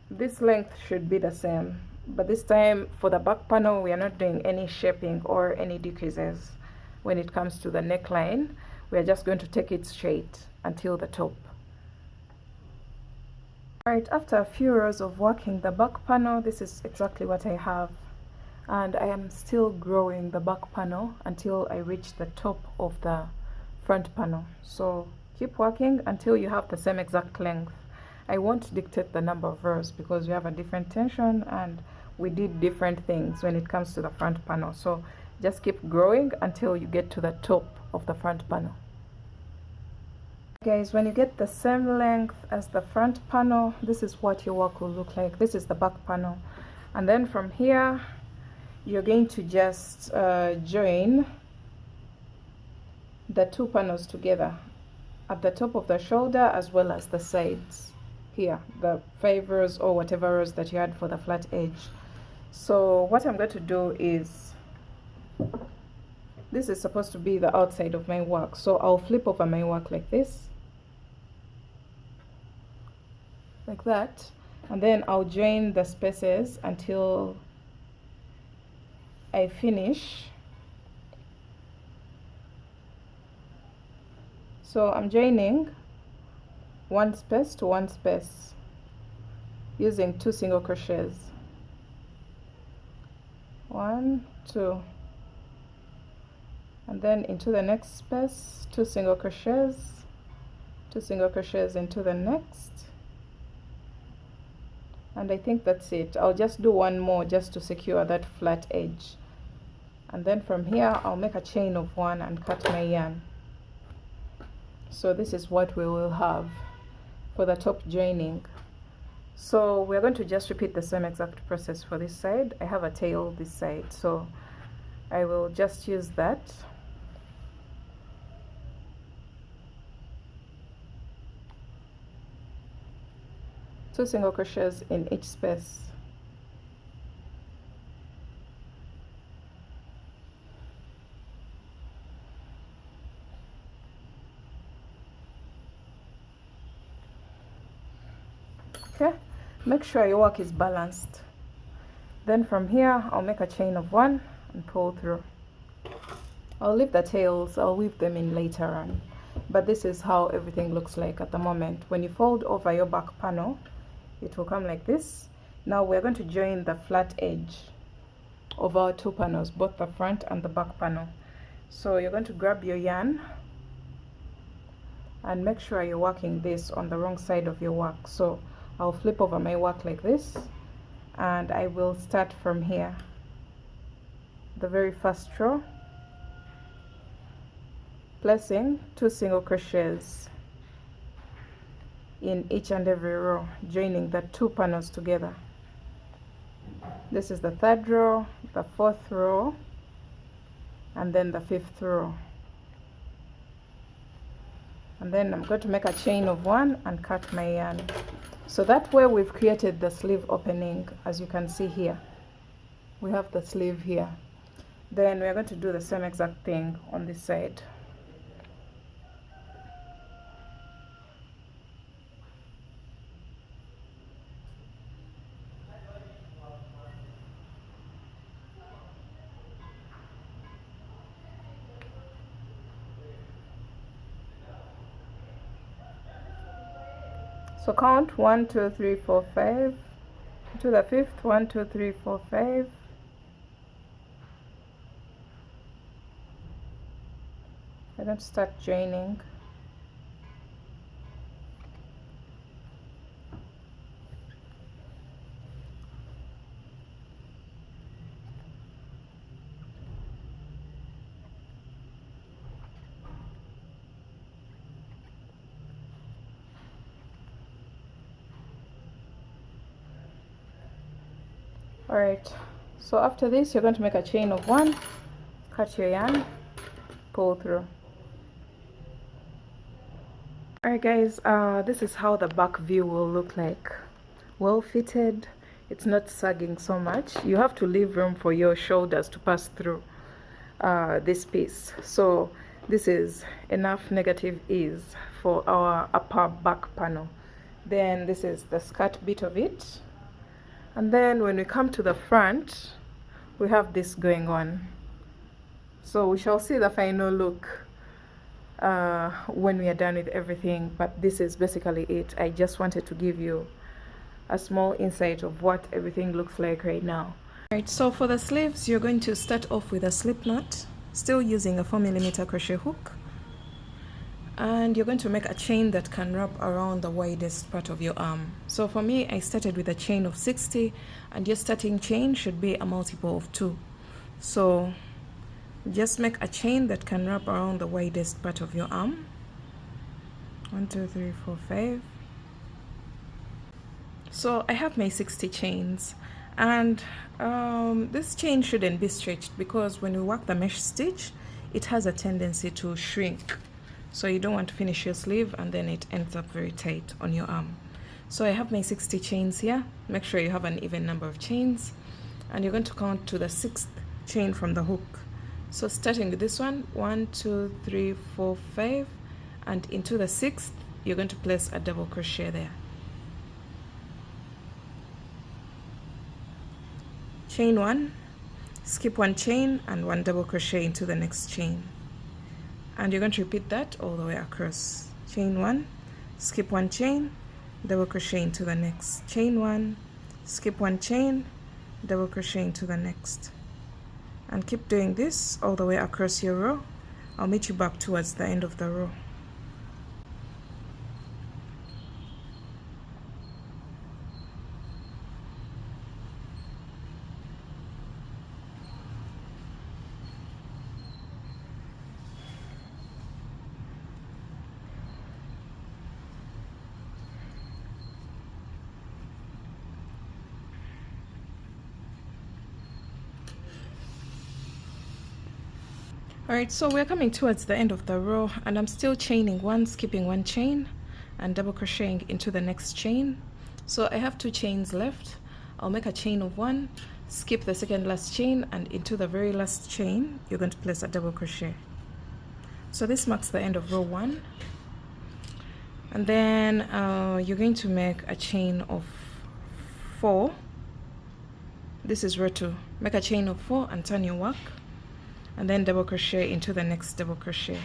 this length should be the same, but this time for the back panel we are not doing any shaping or any decreases. When it comes to the neckline, we are just going to take it straight until the top. Alright, after a few rows of working the back panel, this is exactly what I have, and I am still growing the back panel until I reach the top of the front panel. So keep working until you have the same exact length. I won't dictate the number of rows because we have a different tension and we did different things when it comes to the front panel. So just keep growing until you get to the top of the front panel. Guys, when you get the same length as the front panel, this is what your work will look like. This is the back panel, and then from here you're going to just join the two panels together at the top of the shoulder as well as the sides here, the 5 rows or whatever rows that you had for the flat edge. So what I'm going to do is, this is supposed to be the outside of my work, so I'll flip over my work like this, like that, and then I'll join the spaces until I finish. So I'm joining one space to one space using 2 single crochets. 1, 2, and then into the next space 2 single crochets, 2 single crochets into the next, and I think that's it. I'll just do one more just to secure that flat edge, and then from here I'll make a chain of 1 and cut my yarn. So this is what we will have for the top joining. So we're going to just repeat the same exact process for this side. I have a tail this side, so I will just use that. Two single crochets in each space. Okay, make sure your work is balanced. Then from here I'll make a chain of 1 and pull through. I'll leave the tails, I'll weave them in later on, but this is how everything looks like at the moment. When you fold over your back panel, it will come like this. Now we're going to join the flat edge of our 2 panels, both the front and the back panel. So you're going to grab your yarn and make sure you're working this on the wrong side of your work. So I'll flip over my work like this, and I will start from here, the very first row, placing 2 single crochets in each and every row, joining the 2 panels together. This is the 3rd row, the 4th row, and then the 5th row. And then I'm going to make a chain of 1 and cut my yarn. So that way we've created the sleeve opening. As you can see here, we have the sleeve here. Then we're going to do the same exact thing on this side. So count 1, 2, 3, 4, 5 to the 5th. 1, 2, 3, 4, 5. I'm going to start joining. Alright, so after this you're going to make a chain of 1, cut your yarn, pull through. Alright guys, this is how the back view will look like. Well fitted, it's not sagging so much. You have to leave room for your shoulders to pass through this piece. So this is enough negative ease for our upper back panel. Then this is the skirt bit of it. And then when we come to the front, we have this going on. So we shall see the final look when we are done with everything, but this is basically it. I just wanted to give you a small insight of what everything looks like right now. Alright, so for the sleeves, you're going to start off with a slip knot, still using a 4mm crochet hook. And you're going to make a chain that can wrap around the widest part of your arm. So for me, I started with a chain of 60, and your starting chain should be a multiple of 2. So just make a chain that can wrap around the widest part of your arm. 1 2 3 4 5. So I have my 60 chains, and this chain shouldn't be stretched because when we work the mesh stitch, it has a tendency to shrink. So you don't want to finish your sleeve and then it ends up very tight on your arm. So I have my 60 chains here. Make sure you have an even number of chains, and you're going to count to the 6th chain from the hook. So starting with this one, 1 2 3 4 5, and into the 6th you're going to place a double crochet there. Chain 1, skip 1 chain and 1 double crochet into the next chain, and you're going to repeat that all the way across. Chain 1, skip 1 chain, double crochet into the next. Chain 1, skip 1 chain, double crochet into the next, and keep doing this all the way across your row. I'll meet you back towards the end of the row. Alright, so we're coming towards the end of the row, and I'm still chaining 1, skipping 1 chain and double crocheting into the next chain. So I have 2 chains left. I'll make a chain of 1, skip the second last chain, and into the very last chain you're going to place a double crochet. So this marks the end of row 1, and then you're going to make a chain of 4. This is row 2. Make a chain of 4 and turn your work, and then double crochet into the next double crochet.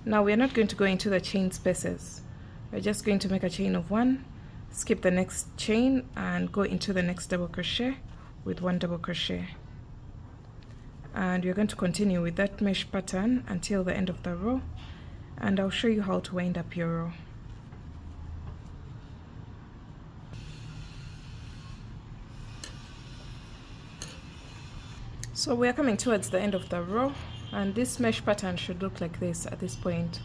Now we're not going to go into the chain spaces. We're just going to make a chain of 1, skip the next chain, and go into the next double crochet with 1 double crochet. And we're going to continue with that mesh pattern until the end of the row, and I'll show you how to wind up your row. So we are coming towards the end of the row, and this mesh pattern should look like this at this point.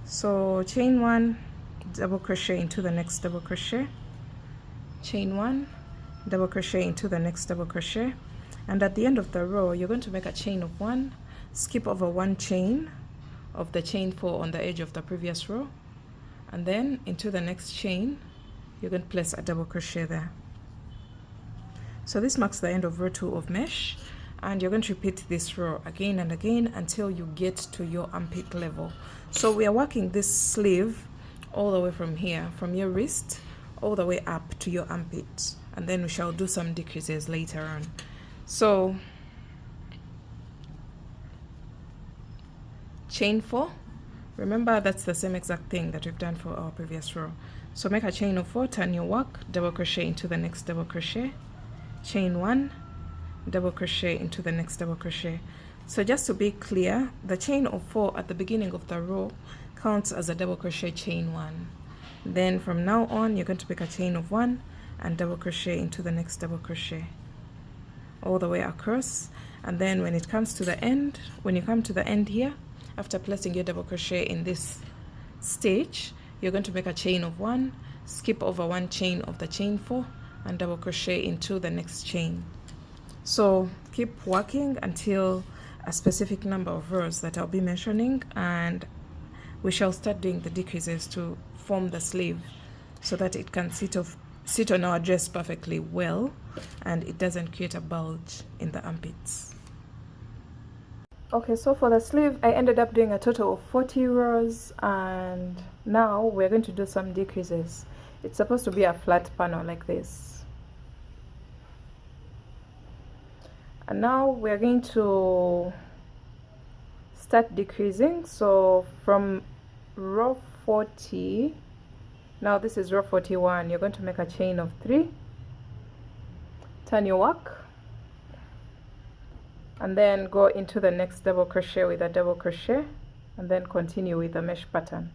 So chain 1, double crochet into the next double crochet, chain 1, double crochet into the next double crochet, and at the end of the row you're going to make a chain of 1, skip over 1 chain of the chain 4 on the edge of the previous row, and then into the next chain you're going to place a double crochet there. So this marks the end of row 2 of mesh, and you're going to repeat this row again and again until you get to your armpit level. So we are working this sleeve all the way from here, from your wrist all the way up to your armpit, and then we shall do some decreases later on. So chain 4, remember that's the same exact thing that we've done for our previous row. So make a chain of 4, turn your work, double crochet into the next double crochet, chain 1, double crochet into the next double crochet. So just to be clear, the chain of 4 at the beginning of the row counts as a double crochet chain 1. Then from now on you're going to make a chain of 1 and double crochet into the next double crochet all the way across, and then when it comes to the end, when you come to the end here, after placing your double crochet in this stitch, you're going to make a chain of 1, skip over 1 chain of the chain 4 and double crochet into the next chain. So keep working until a specific number of rows that I'll be mentioning, and we shall start doing the decreases to form the sleeve so that it can sit on our dress perfectly well and it doesn't create a bulge in the armpits. Okay, so for the sleeve I ended up doing a total of 40 rows, and now we're going to do some decreases. It's supposed to be a flat panel like this. And now we're going to start decreasing. So from row 40, now this is row 41, you're going to make a chain of 3, turn your work, and then go into the next double crochet with a double crochet, and then continue with the mesh pattern.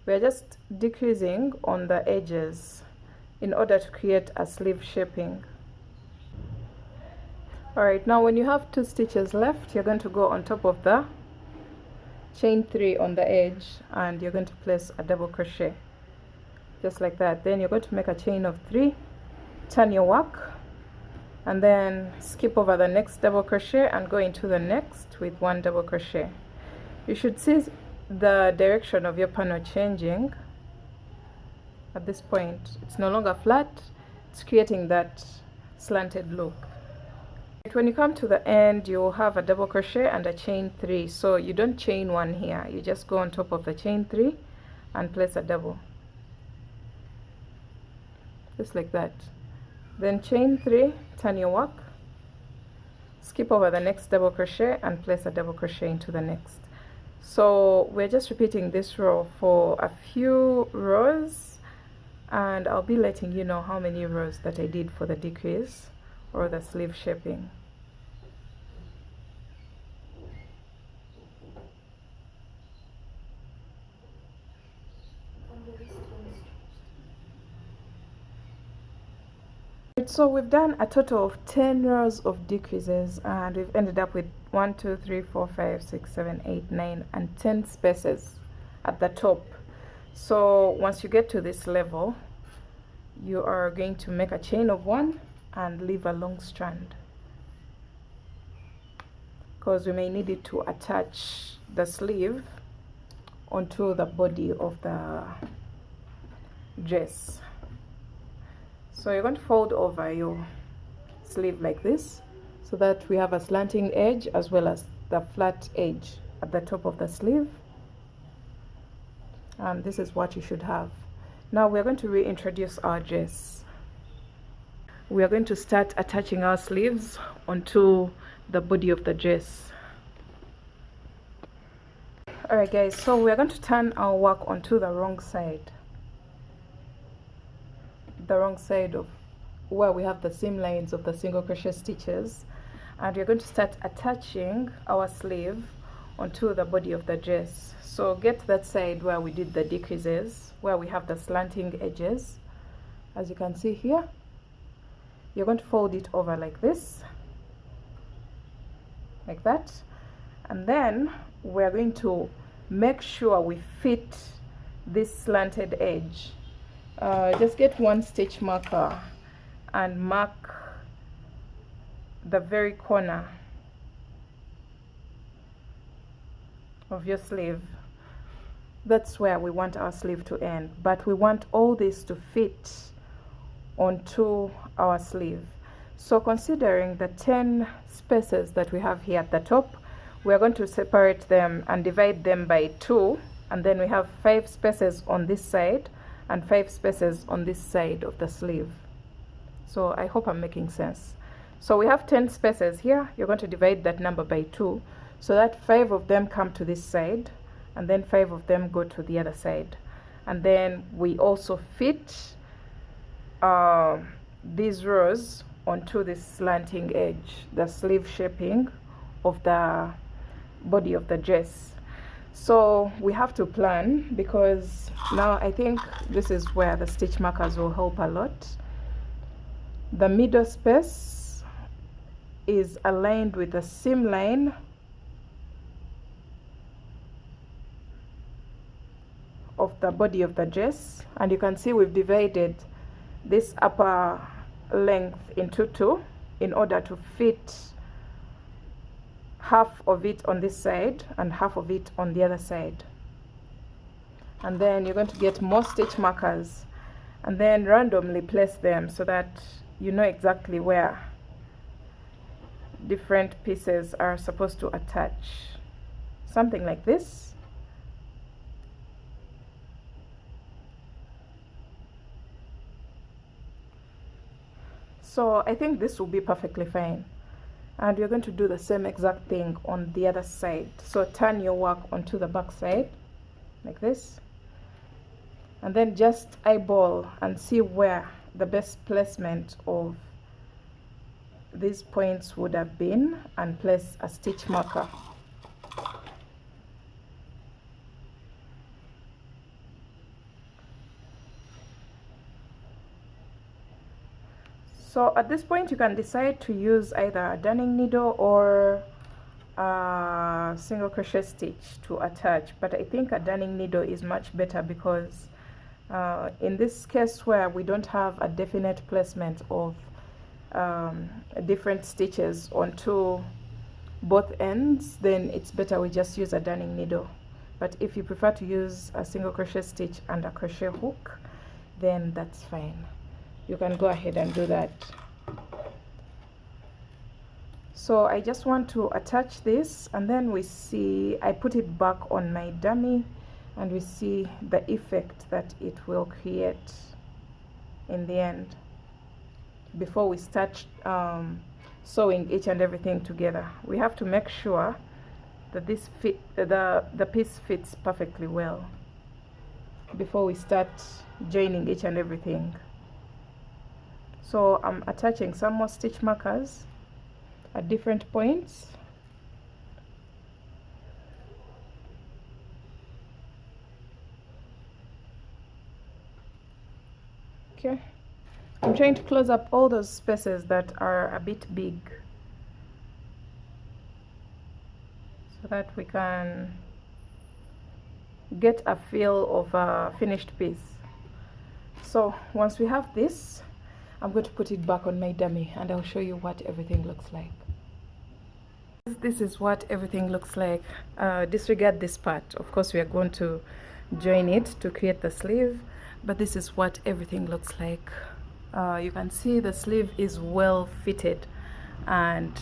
We're just decreasing on the edges in order to create a sleeve shaping. Alright, now when you have 2 stitches left, you're going to go on top of the chain 3 on the edge, and you're going to place a double crochet just like that. Then you're going to make a chain of 3, turn your work, and then skip over the next double crochet and go into the next with 1 double crochet. You should see the direction of your panel changing at this point. It's no longer flat, it's creating that slanted look. When you come to the end, you'll have a double crochet and a chain 3. So you don't chain 1 here, you just go on top of the chain 3 and place a double, just like that. Then chain 3, turn your work, skip over the next double crochet and place a double crochet into the next. So we're just repeating this row for a few rows, and I'll be letting you know how many rows that I did for the decrease or the sleeve shaping. So we've done a total of 10 rows of decreases, and we've ended up with 1, 2, 3, 4, 5, 6, 7, 8, 9, and 10 spaces at the top. So once you get to this level, you are going to make a chain of 1 and leave a long strand, because we may need it to attach the sleeve onto the body of the dress. So you're going to fold over your sleeve like this, so that we have a slanting edge as well as the flat edge at the top of the sleeve. And this is what you should have. Now we're going to reintroduce our dress. We are going to start attaching our sleeves onto the body of the dress. Alright guys, so we're going to turn our work onto the wrong side of where we have the seam lines of the single crochet stitches, and we're going to start attaching our sleeve onto the body of the dress. So get that side where we did the decreases, where we have the slanting edges. As you can see here, you're going to fold it over like this, like that, and then we're going to make sure we fit this slanted edge. Just get 1 stitch marker and mark the very corner of your sleeve. That's where we want our sleeve to end, but we want all this to fit onto our sleeve. So considering the 10 spaces that we have here at the top, we're going to separate them and divide them by 2, and then we have 5 spaces on this side and 5 spaces on this side of the sleeve. So I hope I'm making sense. So we have 10 spaces here. You're going to divide that number by 2, so that 5 of them come to this side and then 5 of them go to the other side. And then we also fit these rows onto this slanting edge, the sleeve shaping of the body of the dress. So we have to plan, because now I think this is where the stitch markers will help a lot. The middle space is aligned with the seam line of the body of the dress, and you can see we've divided this upper length into 2 in order to fit half of it on this side and half of it on the other side. And then you're going to get more stitch markers and then randomly place them so that you know exactly where different pieces are supposed to attach. Something like this. So I think this will be perfectly fine. And we're going to do the same exact thing on the other side. So turn your work onto the back side like this, and then just eyeball and see where the best placement of these points would have been, and place a stitch marker. So at this point you can decide to use either a darning needle or a single crochet stitch to attach, but I think a darning needle is much better because in this case where we don't have a definite placement of different stitches onto both ends, then it's better we just use a darning needle. But if you prefer to use a single crochet stitch and a crochet hook, then that's fine. You can go ahead and do that. So I just want to attach this, and then we see I put it back on my dummy, and we see the effect that it will create in the end before we start sewing each and everything together. We have to make sure that this the piece fits perfectly well before we start joining each and everything. So I'm attaching some more stitch markers at different points. Okay, I'm trying to close up all those spaces that are a bit big so that we can get a feel of a finished piece. So once we have this, I'm going to put it back on my dummy and I'll show you what everything looks like. This is what everything looks like. Disregard this part. Of course, we are going to join it to create the sleeve, but this is what everything looks like. You can see the sleeve is well fitted and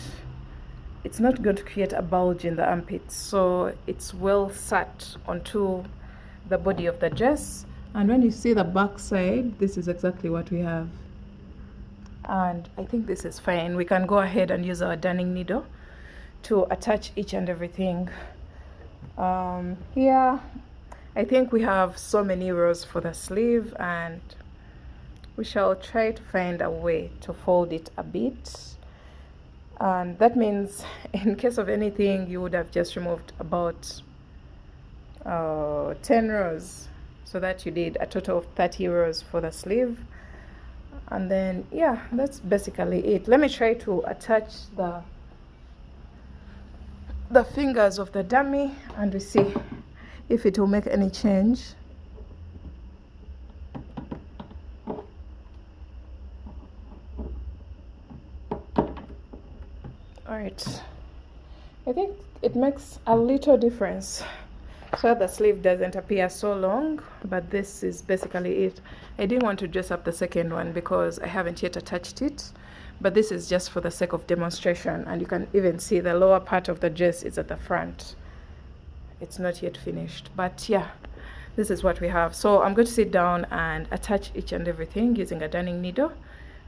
it's not going to create a bulge in the armpits, so it's well sat onto the body of the dress. And when you see the back side, this is exactly what we have, and I think this is fine. We can go ahead and use our darning needle to attach each and everything. Here I think we have so many rows for the sleeve, and we shall try to find a way to fold it a bit, and that means in case of anything you would have just removed about 10 rows, so that you did a total of 30 rows for the sleeve. And then yeah, that's basically it. Let me try to attach the fingers of the dummy and we see if it will make any change. All right, I think it makes a little difference so the sleeve doesn't appear so long, but this is basically it. I didn't want to dress up the second one because I haven't yet attached it, but this is just for the sake of demonstration, and you can even see the lower part of the dress is at the front. It's not yet finished, but yeah, this is what we have. So I'm going to sit down and attach each and everything using a darning needle,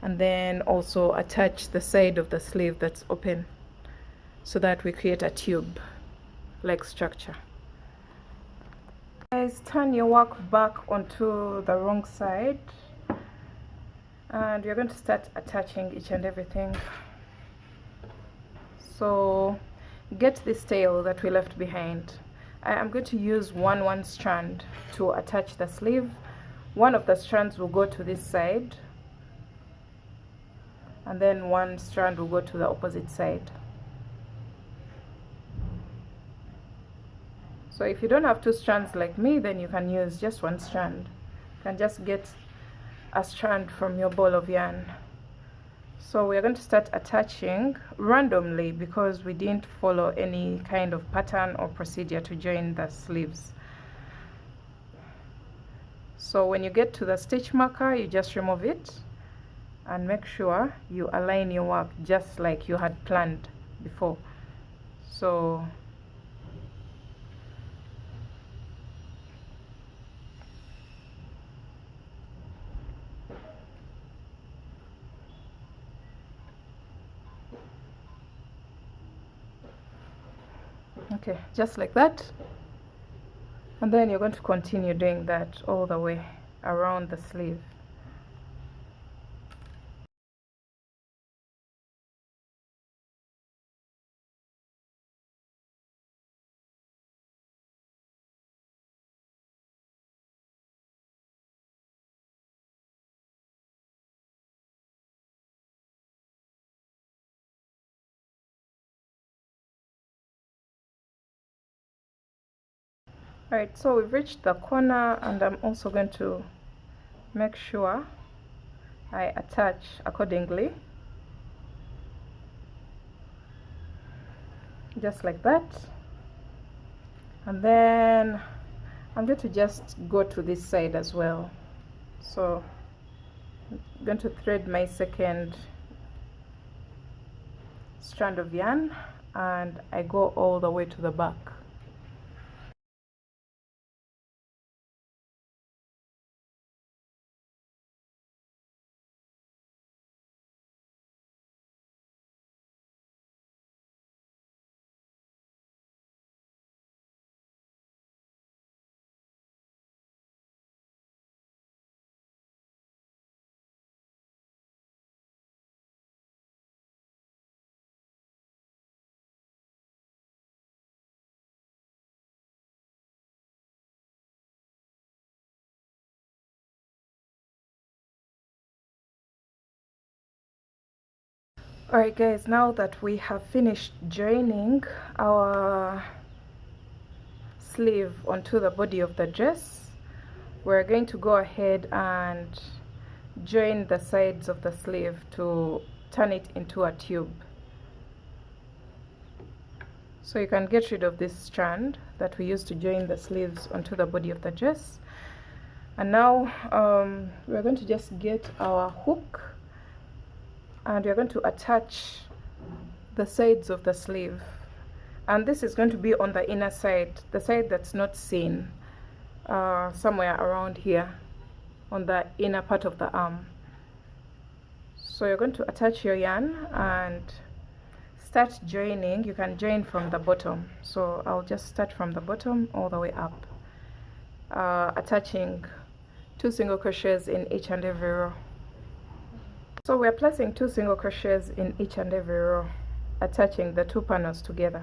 and then also attach the side of the sleeve that's open so that we create a tube like structure. Guys, turn your work back onto the wrong side and we're going to start attaching each and everything. So get this tail that we left behind. I am going to use one strand to attach the sleeve. One of the strands will go to this side and then one strand will go to the opposite side. So if you don't have two strands like me, then you can use just one strand. You can just get a strand from your ball of yarn. So we're going to start attaching randomly because we didn't follow any kind of pattern or procedure to join the sleeves. So when you get to the stitch marker, you just remove it and make sure you align your work just like you had planned before. So okay, just like that, and then you're going to continue doing that all the way around the sleeve. Alright, so we've reached the corner, and I'm also going to make sure I attach accordingly, just like that. And then I'm going to just go to this side as well. So I'm going to thread my second strand of yarn, and I go all the way to the back. Alright guys, now that we have finished joining our sleeve onto the body of the dress, we're going to go ahead and join the sides of the sleeve to turn it into a tube. So you can get rid of this strand that we used to join the sleeves onto the body of the dress. And now we're going to just get our hook, and we're going to attach the sides of the sleeve, and this is going to be on the inner side, the side that's not seen, somewhere around here on the inner part of the arm. So you're going to attach your yarn and start joining. You can join from the bottom, so I'll just start from the bottom all the way up, attaching 2 single crochets in each and every row. So we're placing 2 single crochets in each and every row, attaching the 2 panels together.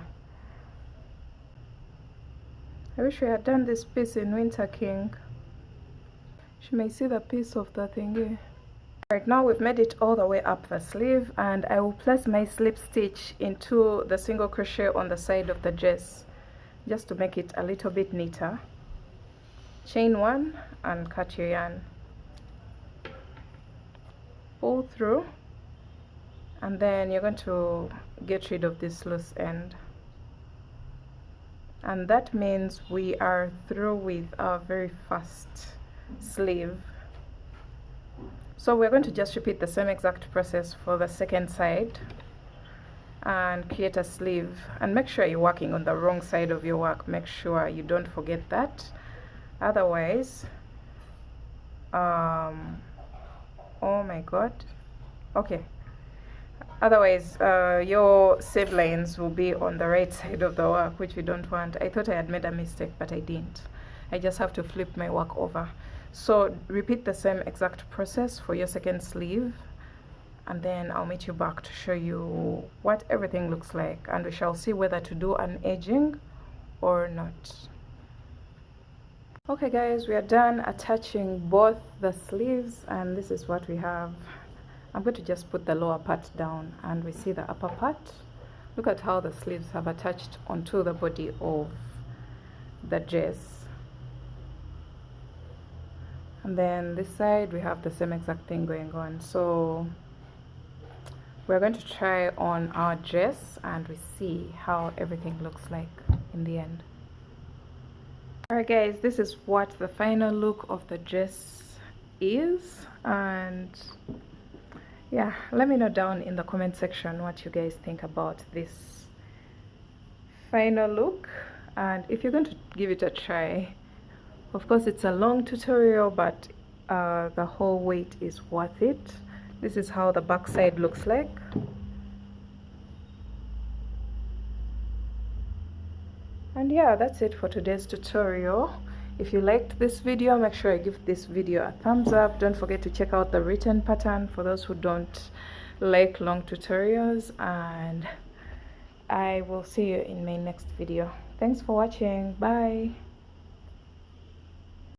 I wish we had done this piece in Winter King. She may see the piece of the thingy. Right now we've made it all the way up the sleeve, and I will place my slip stitch into the single crochet on the side of the dress, just to make it a little bit neater. Chain 1 and cut your yarn. Pull through, and then you're going to get rid of this loose end, and that means we are through with our very first sleeve. So we're going to just repeat the same exact process for the second side and create a sleeve. And make sure you're working on the wrong side of your work. Make sure you don't forget that, otherwise oh my god, okay, otherwise your seam lines will be on the right side of the work, which we don't want. I thought I had made a mistake, but I didn't. I just have to flip my work over. So repeat the same exact process for your second sleeve, and then I'll meet you back to show you what everything looks like, and we shall see whether to do an edging or not. Okay guys, we are done attaching both the sleeves, and this is what we have. I'm going to just put the lower part down, and we see the upper part. Look at how the sleeves have attached onto the body of the dress. And then this side we have the same exact thing going on. So we're going to try on our dress, and we see how everything looks like in the end. Alright guys, this is what the final look of the dress is, and yeah, let me know down in the comment section what you guys think about this final look, and if you're going to give it a try. Of course it's a long tutorial, but the whole wait is worth it. This is how the back side looks like. And yeah, that's it for today's tutorial. If you liked this video, make sure you give this video a thumbs up. Don't forget to check out the written pattern for those who don't like long tutorials, and I will see you in my next video. Thanks for watching. Bye.